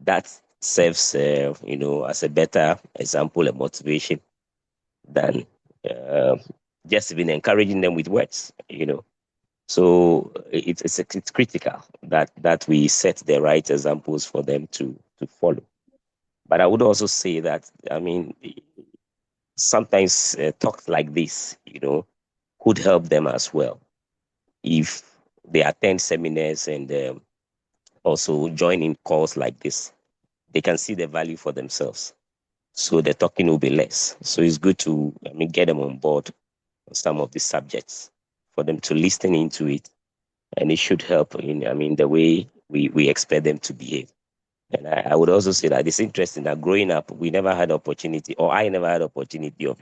That serves, as a better example and motivation than just even encouraging them with words. So it's critical that we set the right examples for them to follow. But I would also say that, sometimes talks like this, could help them as well if they attend seminars and also join in calls like this. they can see the value for themselves. So the talking will be less. So it's good to, get them on board on some of these subjects for them to listen into it. And it should help in, the way we expect them to behave. And I would also say that it's interesting that growing up, we never had opportunity, or I never had opportunity of,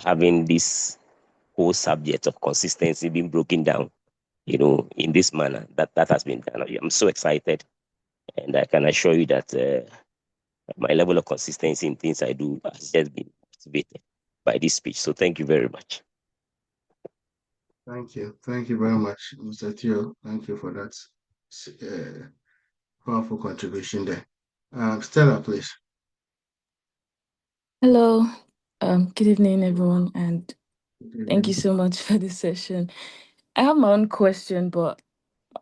having this whole subject of consistency being broken down, in this manner that has been done. I'm so excited, and I can assure you that my level of consistency in things I do has just been activated by this speech. So thank you very much. Thank you. Thank you very much, Mr. Theo. Thank you for that powerful contribution there. Stella, please. Hello. Good evening, everyone, and thank you so much for this session. I have my own question, but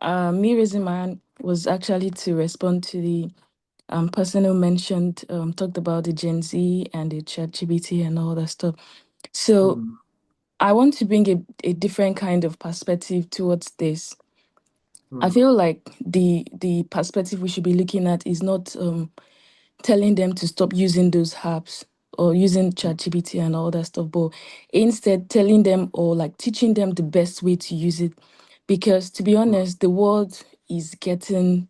me raising my hand was actually to respond to the person who mentioned, talked about the Gen Z and the ChatGPT and all that stuff. So I want to bring a different kind of perspective towards this. I feel like the perspective we should be looking at is not telling them to stop using those apps or using ChatGPT and all that stuff, but instead telling them or like teaching them the best way to use it. Because to be honest, the world is getting,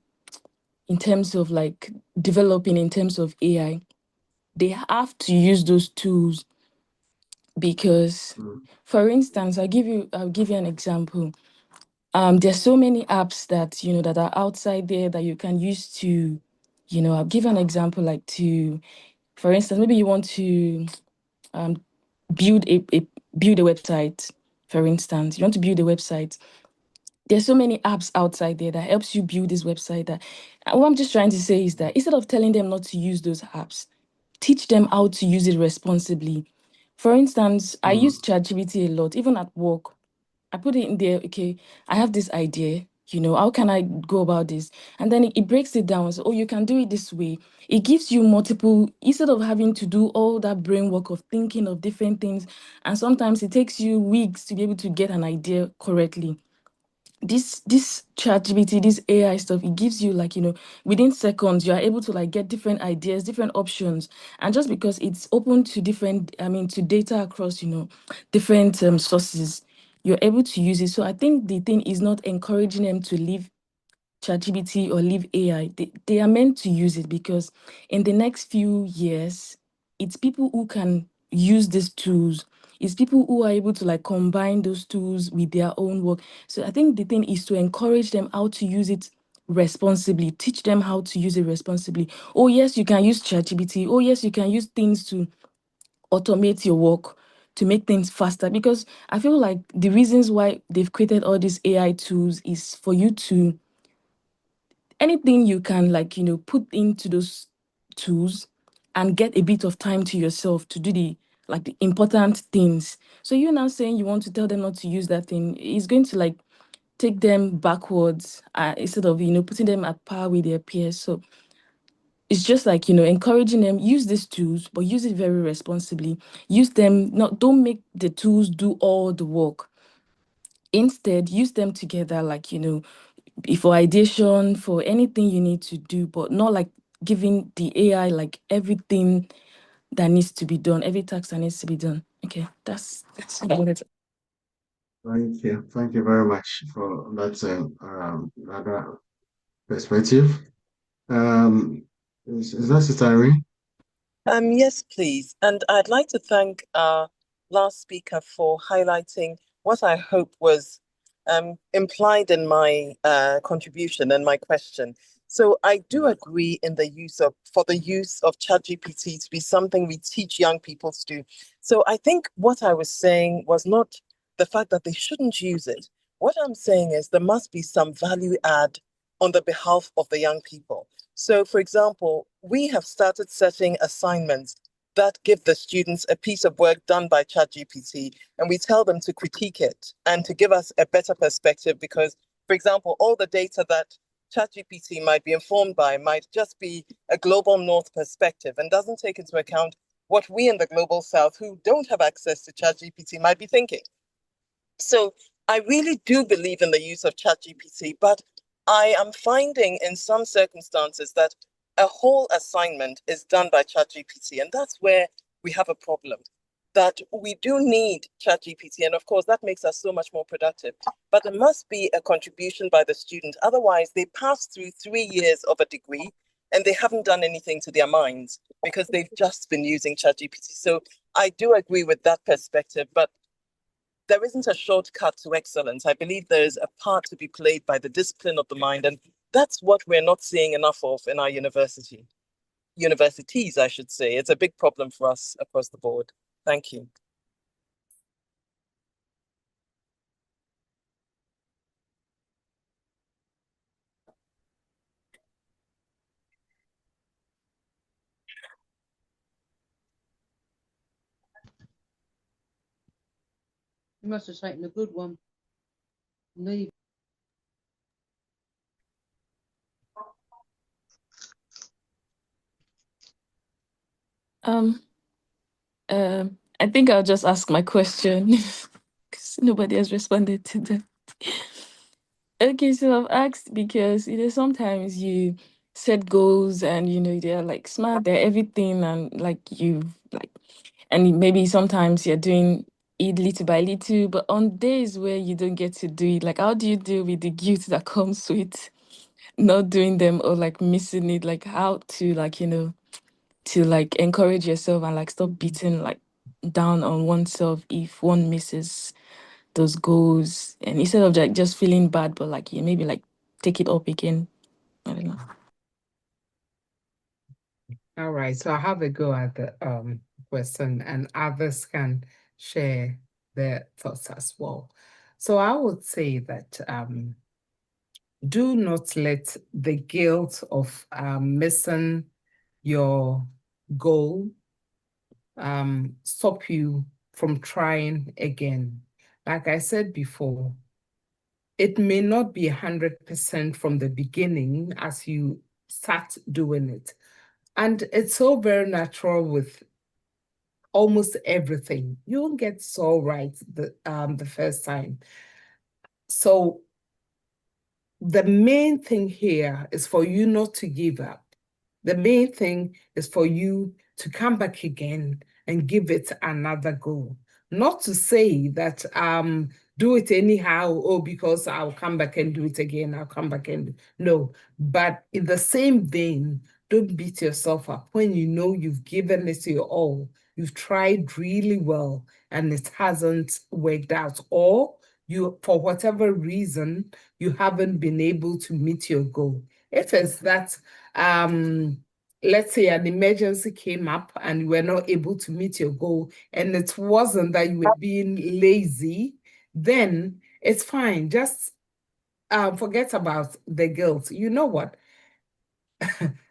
in terms of like developing in terms of AI, they have to use those tools because, for instance, I'll give you an example. There's so many apps that that are outside there that you can use to, I'll give an example like to, for instance, maybe you want to build a website. For instance, you want to build a website. There's so many apps outside there that helps you build this website. That what I'm just trying to say is that instead of telling them not to use those apps, teach them how to use it responsibly. For instance, I use ChatGPT a lot, even at work. I put it in there, okay, I have this idea, how can I go about this? And then it breaks it down. So, oh, you can do it this way. It gives you multiple, instead of having to do all that brain work of thinking of different things. And sometimes it takes you weeks to be able to get an idea correctly. This ChatGPT, this AI stuff, it gives you like, within seconds, you are able to like get different ideas, different options. And just because it's open to different, to data across, different sources, you're able to use it. So I think the thing is not encouraging them to leave ChatGPT or leave AI. They are meant to use it because in the next few years, it's people who can use these tools. It's people who are able to like combine those tools with their own work. So I think the thing is to encourage them how to use it responsibly, teach them how to use it responsibly. Oh, yes, you can use ChatGPT. Oh, yes, you can use things to automate your work, to make things faster. Because I feel like the reasons why they've created all these AI tools is for you to, anything you can like, put into those tools and get a bit of time to yourself to do the important things. So you're now saying you want to tell them not to use that thing, it's going to like take them backwards instead of, putting them at par with their peers. So it's just like, encouraging them, use these tools, but use it very responsibly. Use them, not, don't make the tools do all the work. Instead, use them together, like, for ideation, for anything you need to do, but not like giving the AI like everything that needs to be done, every task that needs to be done. Okay, that's what I wanted to. Thank you. Thank you very much for that perspective. Is that Sister Irene? Yes, please. And I'd like to thank our last speaker for highlighting what I hope was implied in my contribution and my question. So I do agree in the use of ChatGPT to be something we teach young people to do. So I think what I was saying was not the fact that they shouldn't use it. What I'm saying is there must be some value add on the behalf of the young people. So, for example, we have started setting assignments that give the students a piece of work done by ChatGPT, and we tell them to critique it and to give us a better perspective because, for example, all the data that ChatGPT might be informed by might just be a global north perspective and doesn't take into account what we in the global south who don't have access to ChatGPT might be thinking. So I really do believe in the use of ChatGPT, but I am finding in some circumstances that a whole assignment is done by ChatGPT, and that's where we have a problem. That we do need ChatGPT, and of course that makes us so much more productive. But there must be a contribution by the student. Otherwise, they pass through 3 years of a degree and they haven't done anything to their minds because they've just been using ChatGPT. So I do agree with that perspective, but there isn't a shortcut to excellence. I believe there's a part to be played by the discipline of the mind, and that's what we're not seeing enough of in our universities, I should say. It's a big problem for us across the board. Thank you. You must have taken a good one. Leave. Um, I think I'll just ask my question because nobody has responded to them. Okay, so I've asked because sometimes you set goals and they're like smart, they're everything, and like and maybe sometimes you're doing it little by little, but on days where you don't get to do it, like how do you deal with the guilt that comes with not doing them or like missing it? Like how to to like encourage yourself and like stop beating like down on oneself if one misses those goals, and instead of like just feeling bad, but like maybe like take it up again. I don't know. All right, so I have a go at the question, and others can share their thoughts as well. So I would say that do not let the guilt of missing your goal stop you from trying again. Like I said before, it may not be 100% from the beginning as you start doing it. And it's so very natural with almost everything. You won't get so right the first time. So the main thing here is for you not to give up. The main thing is for you to come back again and give it another go. Not to say that do it anyhow, or because I'll come back and do it again, I'll come back and no. But in the same vein, don't beat yourself up when you know you've given it your all. You've tried really well and it hasn't worked out, or you, for whatever reason, you haven't been able to meet your goal. If it's that, let's say an emergency came up and you were not able to meet your goal, and it wasn't that you were being lazy, then it's fine. Just forget about the guilt. You know what?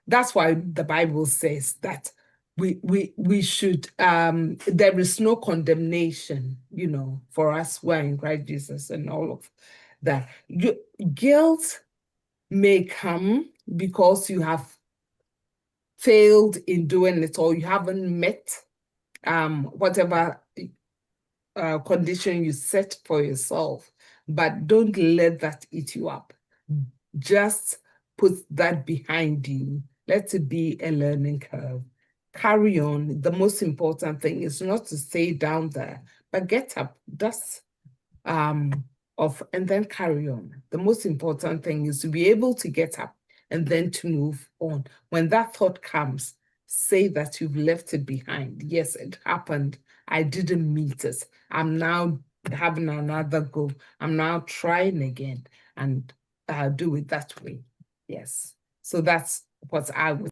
That's why the Bible says that we should there is no condemnation, for us who are in Christ Jesus and all of that. Guilt may come because you have failed in doing it, or you haven't met whatever condition you set for yourself, but don't let that eat you up. Just put that behind you. Let it be a learning curve. Carry on. The most important thing is not to stay down there, but get up, dust off, and then carry on. The most important thing is to be able to get up and then to move on. When that thought comes, say that you've left it behind. Yes, it happened. I didn't meet it. I'm now having another go. I'm now trying again, and do it that way. Yes. So that's what I would.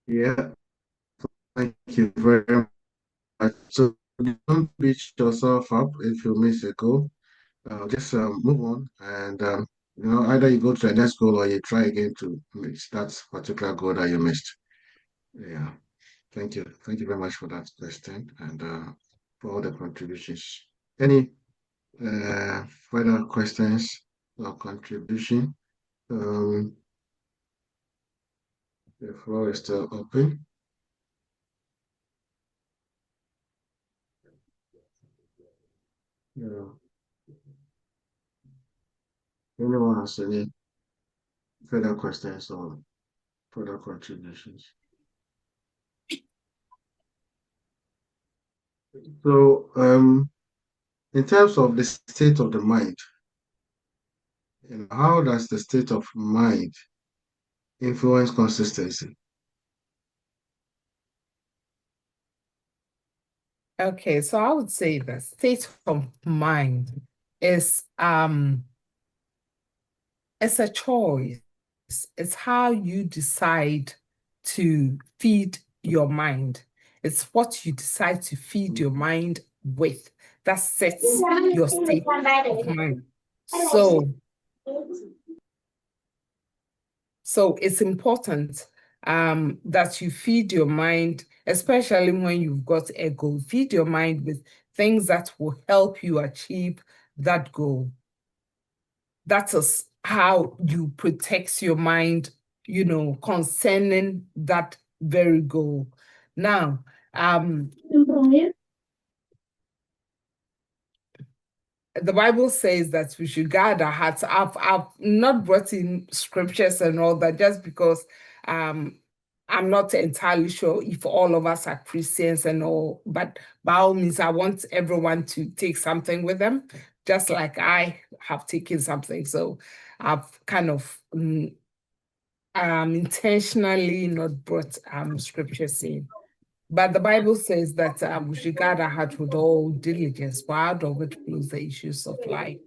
Yeah, thank you very much. So don't beat yourself up if you miss a goal. Just move on, and either you go to the next goal or you try again to reach that particular goal that you missed. Yeah, thank you very much for that question and for all the contributions. Any further questions or contribution? Um, the floor is still open. Yeah. anyone has any further questions or further contributions? So, in terms of the state of the mind, how does the state of mind influence consistency? Okay, so I would say the state of mind is it's a choice. It's how you decide to feed your mind. It's what you decide to feed your mind with that sets your state of mind. So it's important that you feed your mind, especially when you've got a goal. Feed your mind with things that will help you achieve that goal. That is how you protect your mind, concerning that very goal. Now, the Bible says that we should guard our hearts. I've not brought in scriptures and all that just because I'm not entirely sure if all of us are Christians and all, but by all means, I want everyone to take something with them, just like I have taken something. So I've kind of intentionally not brought scriptures in. But the Bible says that we should guard our heart with all diligence, for out of it flows the issues of life.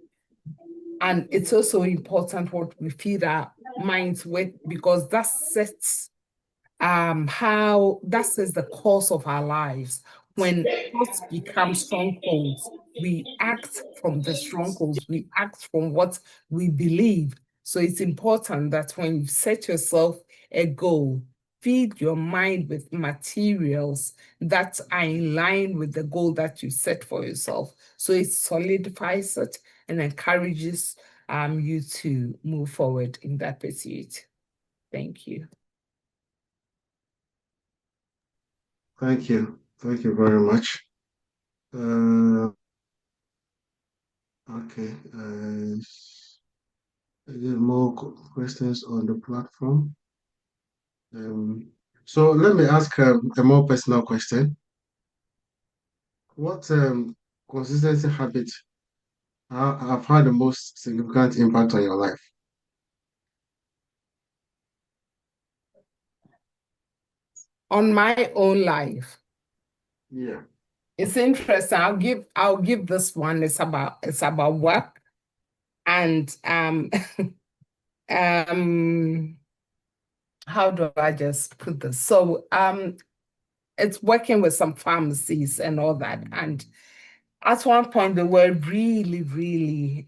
And it's also important what we feed our minds with, because that sets the course of our lives. When thoughts become strongholds, we act from the strongholds, we act from what we believe. So it's important that when you set yourself a goal, feed your mind with materials that are in line with the goal that you set for yourself. So it solidifies it and encourages you to move forward in that pursuit. Thank you. Thank you. Thank you very much. Okay. More questions on the platform. So let me ask a more personal question. What consistency habit have had the most significant impact on your life? On my own life. Yeah. It's interesting. I'll give this one. It's about work. And how do I just put this? So it's working with some pharmacies and all that. And at one point they were really, really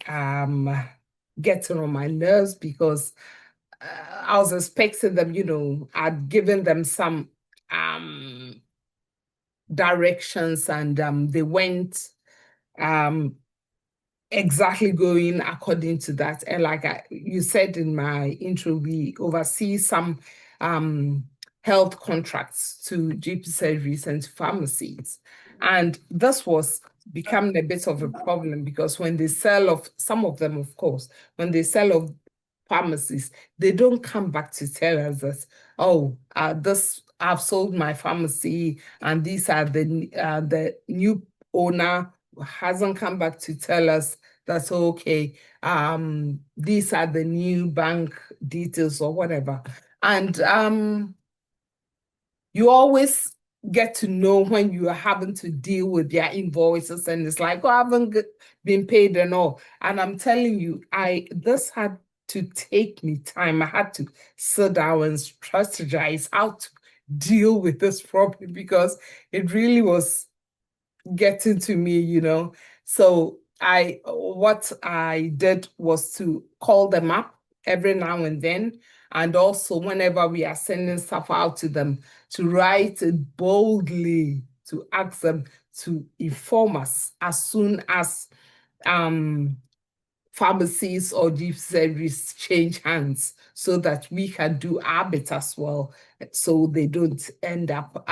getting on my nerves, because I was expecting them, I'd given them some directions, and they went exactly going according to that. And like you said in my intro, we oversee some health contracts to GP surgeries and to pharmacies. And this was becoming a bit of a problem, because when they sell off, some of them, of course, when they sell off pharmacies, they don't come back to tell us that, oh, I've sold my pharmacy, and these are the new owner hasn't come back to tell us that's okay. These are the new bank details or whatever. And you always get to know when you are having to deal with their invoices, and it's like, oh, I haven't been paid and all. And I'm telling you, this had to take me time. I had to sit down and strategize how to deal with this problem, because it really was getting to me. So what I did was to call them up every now and then, and also whenever we are sending stuff out to them, to write it boldly, to ask them to inform us as soon as pharmacies or dispensaries change hands so that we can do our bit as well, so they don't end up,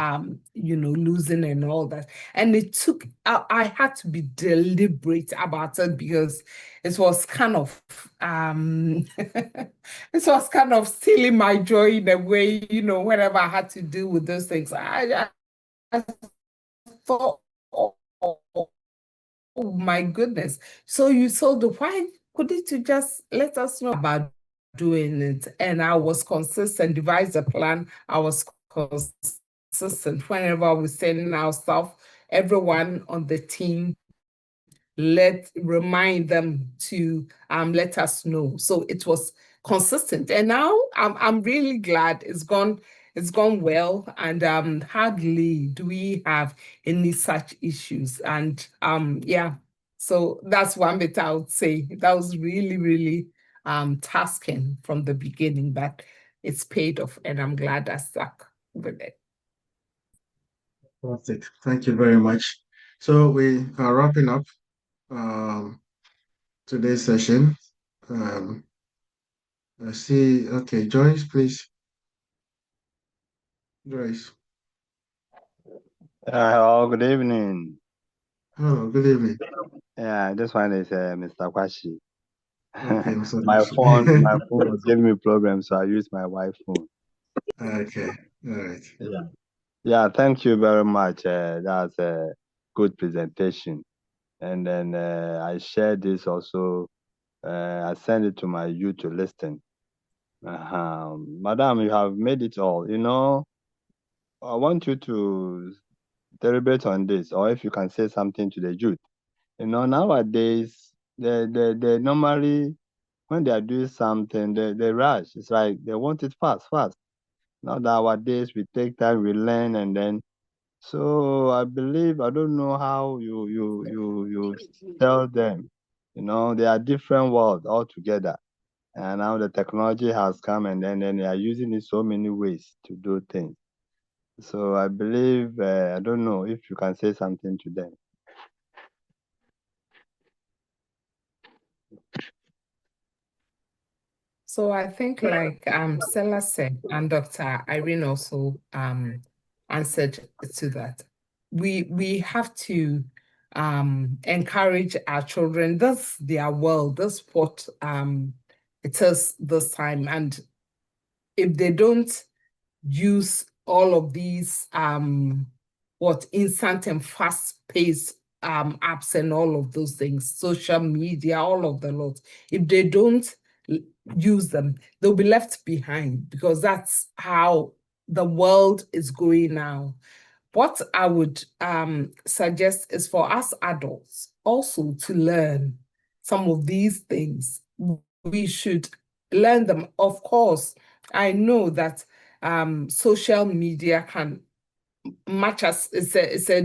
losing and all that. And it took, I had to be deliberate about it because it was kind of, it was kind of stealing my joy in a way, whenever I had to deal with those things. I thought, oh my goodness. So you sold the why couldn't you just let us know about doing it? And I was consistent, devised a plan. I was consistent whenever I was sending our stuff, everyone on the team remind them to let us know. So it was consistent. And now I'm really glad it's gone well, and hardly do we have any such issues. And yeah, so that's one bit I would say. That was really, really tasking from the beginning, but it's paid off, and I'm glad I stuck with it. Fantastic. Thank you very much. So we are wrapping up today's session. Let's see. Okay, Joyce, please. Joyce. Hello, good evening. Hello, good evening. Yeah, this one is Mr. Kwashi. Okay, Mr. my Kwashi. phone was giving me problems, so I used my wife phone. Okay, all right. Yeah, thank you very much. That's a good presentation. And then I shared this also. I sent it to my youth to listen. Madam, you have made it all. I want you to deliberate on this, or if you can say something to the youth. Nowadays, they normally, when they are doing something, they rush. It's like they want it fast. Nowadays, we take time, we learn, and then. So I believe, I don't know how you tell them. They are different worlds altogether. And now the technology has come, and then they are using it so many ways to do things. So I believe, I don't know if you can say something to them. So I think, like Stella said, and Dr. Irene also answered to that, we have to encourage our children. That's their world. That's what it is this time. And if they don't use all of these instant and fast-paced apps and all of those things, social media, all of the lot, if they don't use them, they'll be left behind, because that's how the world is going now. What I would suggest is for us adults also to learn some of these things. We should learn them. Of course, I know that social media can, much as it's a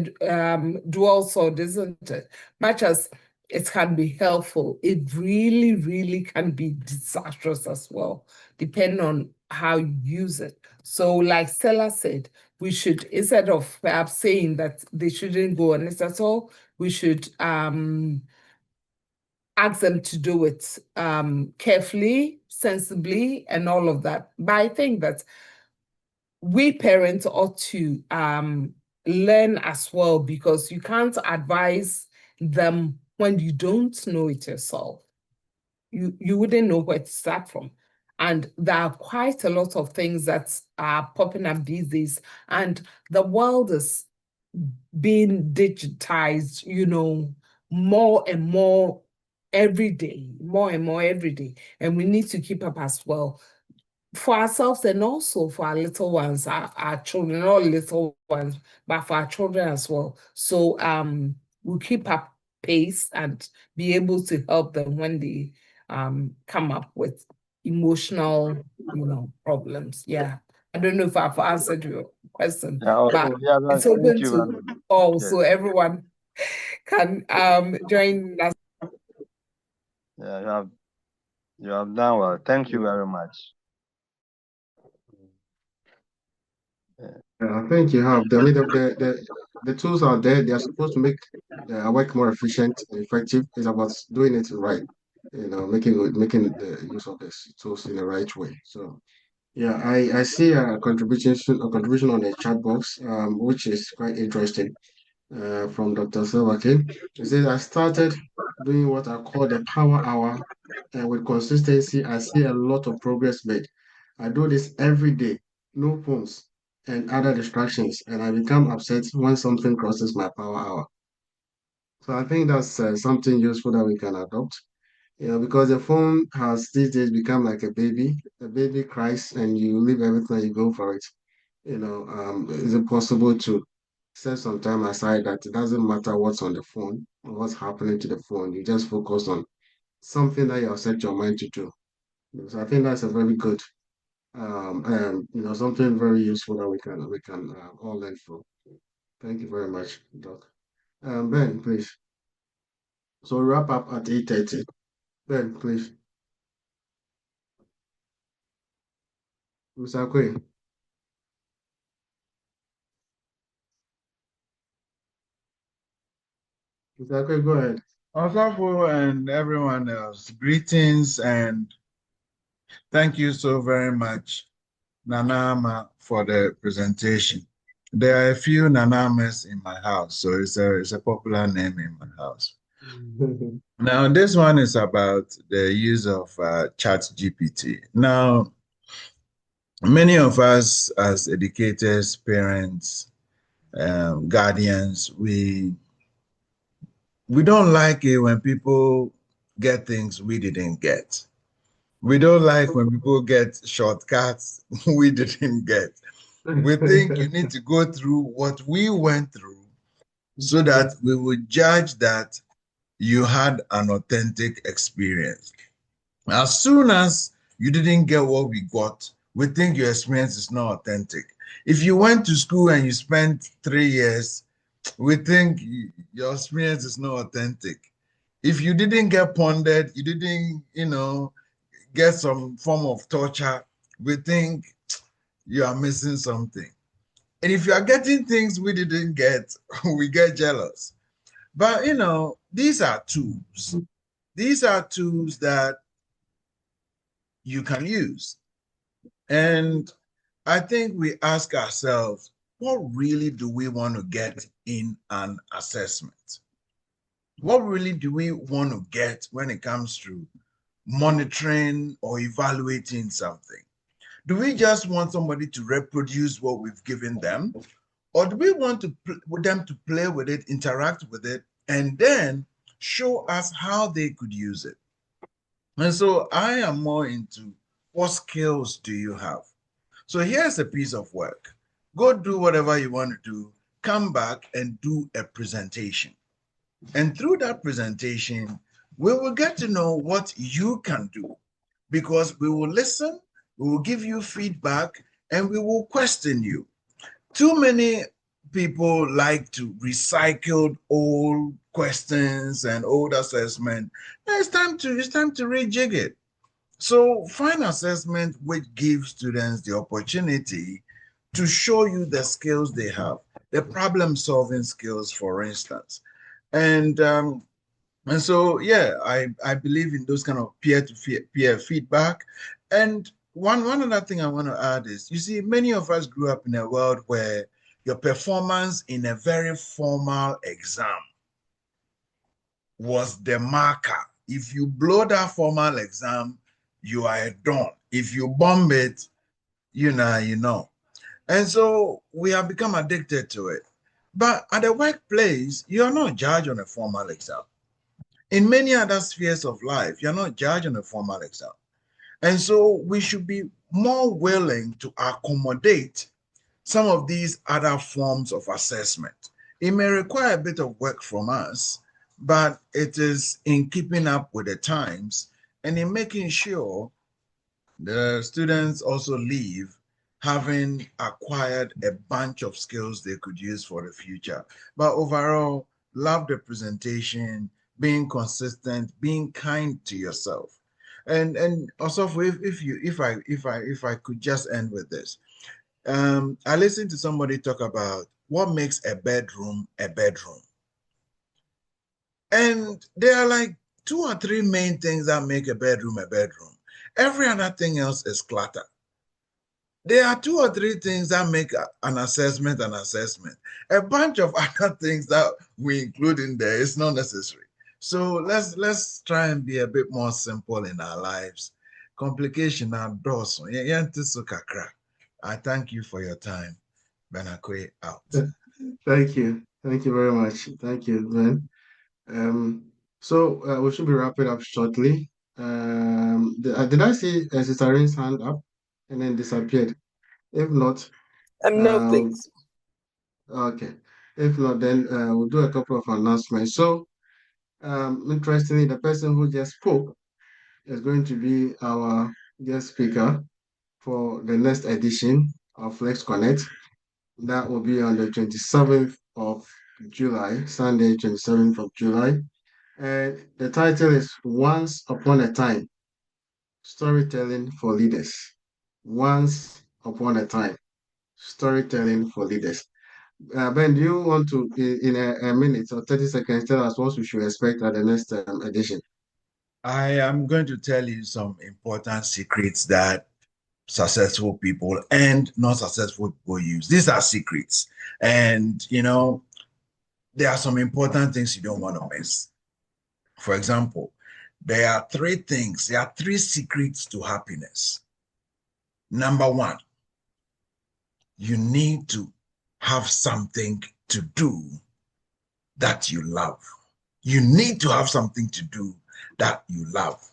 dual sword, isn't it? Much as it can be helpful, it really, really can be disastrous as well, depending on how you use it. So like Stella said, we should, instead of perhaps saying that they shouldn't go on it at all, we should ask them to do it carefully, sensibly, and all of that. But I think that we parents ought to learn as well, because you can't advise them when you don't know it yourself. You wouldn't know where to start from. And there are quite a lot of things that are popping up these days, and the world is being digitized, more and more every day, and we need to keep up as well, for ourselves and also for our little ones, our children, all little ones, but for our children as well. So we'll keep up pace and be able to help them when they come up with emotional, problems. Yeah. I don't know if I've answered your question, but it's open to all, so everyone can join us. Yeah, you have done well. Thank you very much. I think you have. The tools are there. They are supposed to make our work more efficient and effective. It's about doing it right. making the use of the tools in the right way. So yeah, I see a contribution on the chat box, which is quite interesting, from Dr. Silvakin. He says, I started doing what I call the power hour, and with consistency, I see a lot of progress made. I do this every day, no phones and other distractions, and I become upset when something crosses my power hour. So I think that's something useful that we can adopt. Because the phone has these days become like a baby. A baby cries and you leave everything and you go for it. Is it possible to set some time aside that it doesn't matter what's on the phone or what's happening to the phone? You just focus on something that you have set your mind to do. So I think that's a very good, something very useful that we can all learn from. Thank you very much, Doc. Ben, please. So we wrap up at 8:30. Ben, please. Mr. Queen. Mr. Queen, go ahead. Osafo and everyone else, greetings and thank you so very much, Nanama, for the presentation. There are a few Nanamas in my house, so it's a popular name in my house. Now, this one is about the use of ChatGPT. Now, many of us as educators, parents, guardians, we don't like it when people get things we didn't get. We don't like when people get shortcuts we didn't get. We think you need to go through what we went through so that we would judge that you had an authentic experience. As soon as you didn't get what we got, we think your experience is not authentic. If you went to school and you spent 3 years, we think your experience is not authentic. If you didn't get ponded, you didn't, get some form of torture, we think you are missing something. And if you are getting things we didn't get, we get jealous. But, these are tools. These are tools that you can use. And I think we ask ourselves, what really do we want to get in an assessment? What really do we want to get when it comes to monitoring or evaluating something? Do we just want somebody to reproduce what we've given them? Or do we want them to play with it, interact with it, and then show us how they could use it? And so I am more into what skills do you have? So here's a piece of work. Go do whatever you want to do, come back and do a presentation. And through that presentation, we will get to know what you can do because we will listen, we will give you feedback, and we will question you. Too many people like to recycle old questions and old assessment. It's time to rejig it. So find assessment which gives students the opportunity to show you the skills they have, the problem-solving skills, for instance. And so, yeah, I believe in those kind of peer-to-peer feedback. And one other thing I want to add is, you see, many of us grew up in a world where your performance in a very formal exam was the marker. If you blow that formal exam, you are a don. If you bomb it, you know. And so we have become addicted to it. But at the workplace, you are not judged on a formal exam. In many other spheres of life, you're not judged on a formal exam. And so we should be more willing to accommodate some of these other forms of assessment. It may require a bit of work from us, but it is in keeping up with the times and in making sure the students also leave having acquired a bunch of skills they could use for the future. But overall, love the presentation, being consistent, being kind to yourself. And also if I could just end with this. I listened to somebody talk about what makes a bedroom a bedroom. And there are like 2 or 3 main things that make a bedroom a bedroom. Every other thing else is clutter. There are 2 or 3 things that make an assessment an assessment. A bunch of other things that we include in there is not necessary. So let's try and be a bit more simple in our lives. Complication and doors. I thank you for your time. Benakwe out. Thank you. Thank you very much. Thank you, Ben. So we should be wrapping up shortly. Did I see Sister Rain's hand up and then disappeared? If not, No, please. okay. If not, then we'll do a couple of announcements. So, interestingly, the person who just spoke is going to be our guest speaker for the next edition of Flex Connect. That will be on the 27th of July, Sunday, 27th of July. And the title is Once Upon a Time, Storytelling for Leaders. Once Upon a Time, Storytelling for Leaders. Ben, do you want to, in a minute or 30 seconds, tell us what we should expect at the next edition? I am going to tell you some important secrets that successful people and not successful people use. These are secrets. And, there are some important things you don't want to miss. For example, there are 3 secrets to happiness. Number 1, you need to have something to do that you love. You need to have something to do that you love.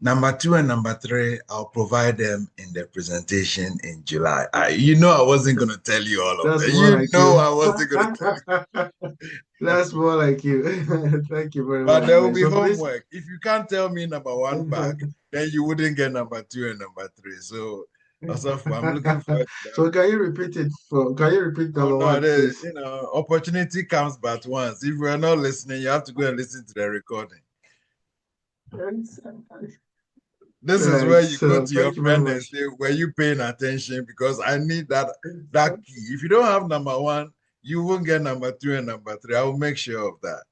Number 2 and number 3, I'll provide them in the presentation in July. I wasn't going to tell you all of that. I wasn't going to tell you. That's more like you. Thank you very much. But there will be homework. If you can't tell me number 1 back, then you wouldn't get number 2 and number 3. So, I'm looking forward to that. So can you repeat it? Can you repeat number 1, please? Opportunity comes but once. If you are not listening, you have to go and listen to the recording. This is where you go to your friend and say, were you paying attention? Because I need that key. If you don't have number 1, you won't get number 2 and number 3. I will make sure of that.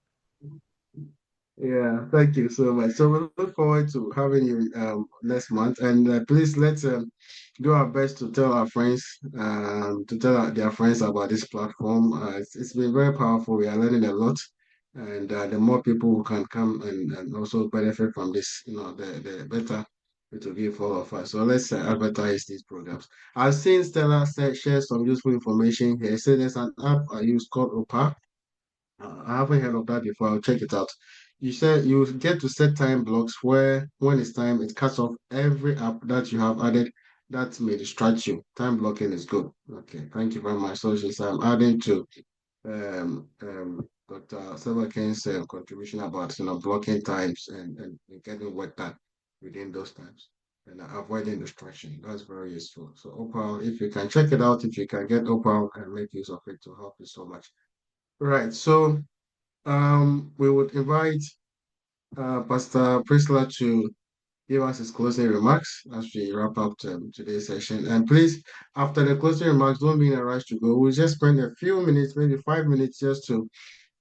Yeah, thank you so much. So we look forward to having you next month. And please let's do our best to tell our friends, to tell their friends about this platform. It's been very powerful. We are learning a lot. And the more people who can come and also benefit from this, the better it will be for all of us. So let's advertise these programs. I've seen Stella share some useful information here. So there's an app I use called OPA. I haven't heard of that before. I'll check it out. You said you get to set time blocks where when it's time, it cuts off every app that you have added that may distract you. Time blocking is good. Okay, thank you very much. So since I'm adding to Dr. Sebaken's contribution about blocking times and getting work done within those times and avoiding distraction. That's very useful. So Opal, if you can check it out, if you can get Opal and make use of it to help you so much. Right. So we would invite Pastor Priscilla to give us his closing remarks as we wrap up today's session. And please, after the closing remarks, don't be in a rush to go. We'll just spend a few minutes, maybe 5 minutes, just to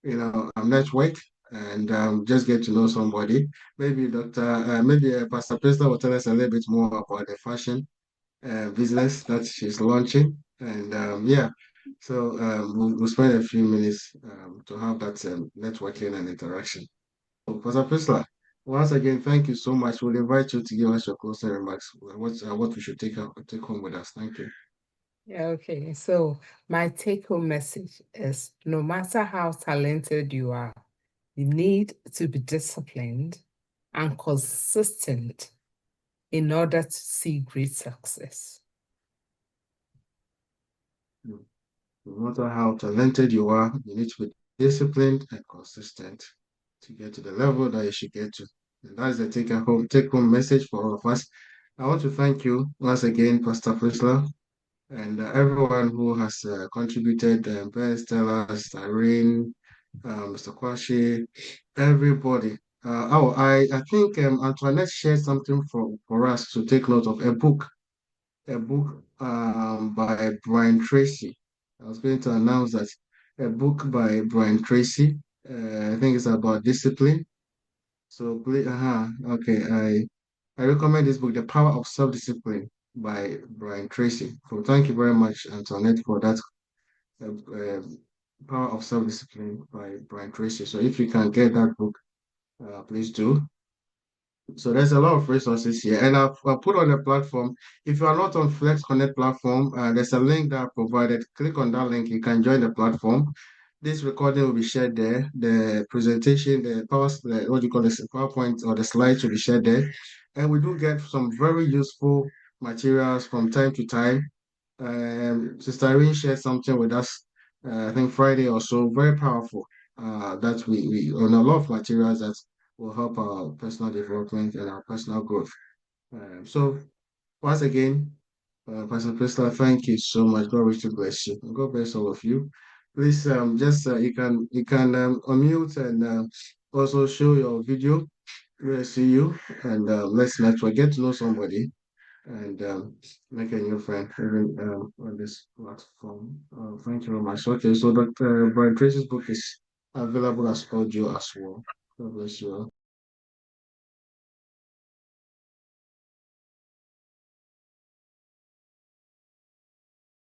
network and just get to know somebody. Maybe Pastor Priscilla will tell us a little bit more about the fashion business that she's launching. And so we'll spend a few minutes to have that networking and interaction. So, Pastor Priscilla, once again, thank you so much. We'll invite you to give us your closing remarks. What we should take home with us. Thank you. Yeah, okay. So my take-home message is no matter how talented you are, you need to be disciplined and consistent in order to see great success. No matter how talented you are, you need to be disciplined and consistent to get to the level that you should get to. And that's the take-home message for all of us. I want to thank you once again, Pastor Priscilla, and everyone who has contributed, Ben, Stella, Irene, Mr. Kwashi, everybody. I think Antoinette shared something for us to take note of, a book by Brian Tracy. I was going to announce that a book by Brian Tracy. I think it's about discipline. So please, okay, I recommend this book, The Power of Self-Discipline by Brian Tracy. So thank you very much, Antoinette, for that. Power of Self-Discipline by Brian Tracy. So if you can get that book, please do. So there's a lot of resources here, and I've put on the platform. If you are not on Flex Connect platform, there's a link that I provided. Click on that link, you can join the platform. This recording will be shared there. The presentation, what do you call this, PowerPoint or the slides will be shared there. And we do get some very useful materials from time to time. Sister Irene shared something with us, I think Friday or so, very powerful. That we on a lot of materials that will help our personal development and our personal growth. So once again, Pastor Priscilla, thank you so much. God richly bless you. God bless all of you. Please, just you can unmute and also show your video. We'll see you and let's network, get to know somebody and make a new friend even on this platform. Thank you very much. Okay, so Dr. Brian Tracy's book is available as audio as well. God bless you all.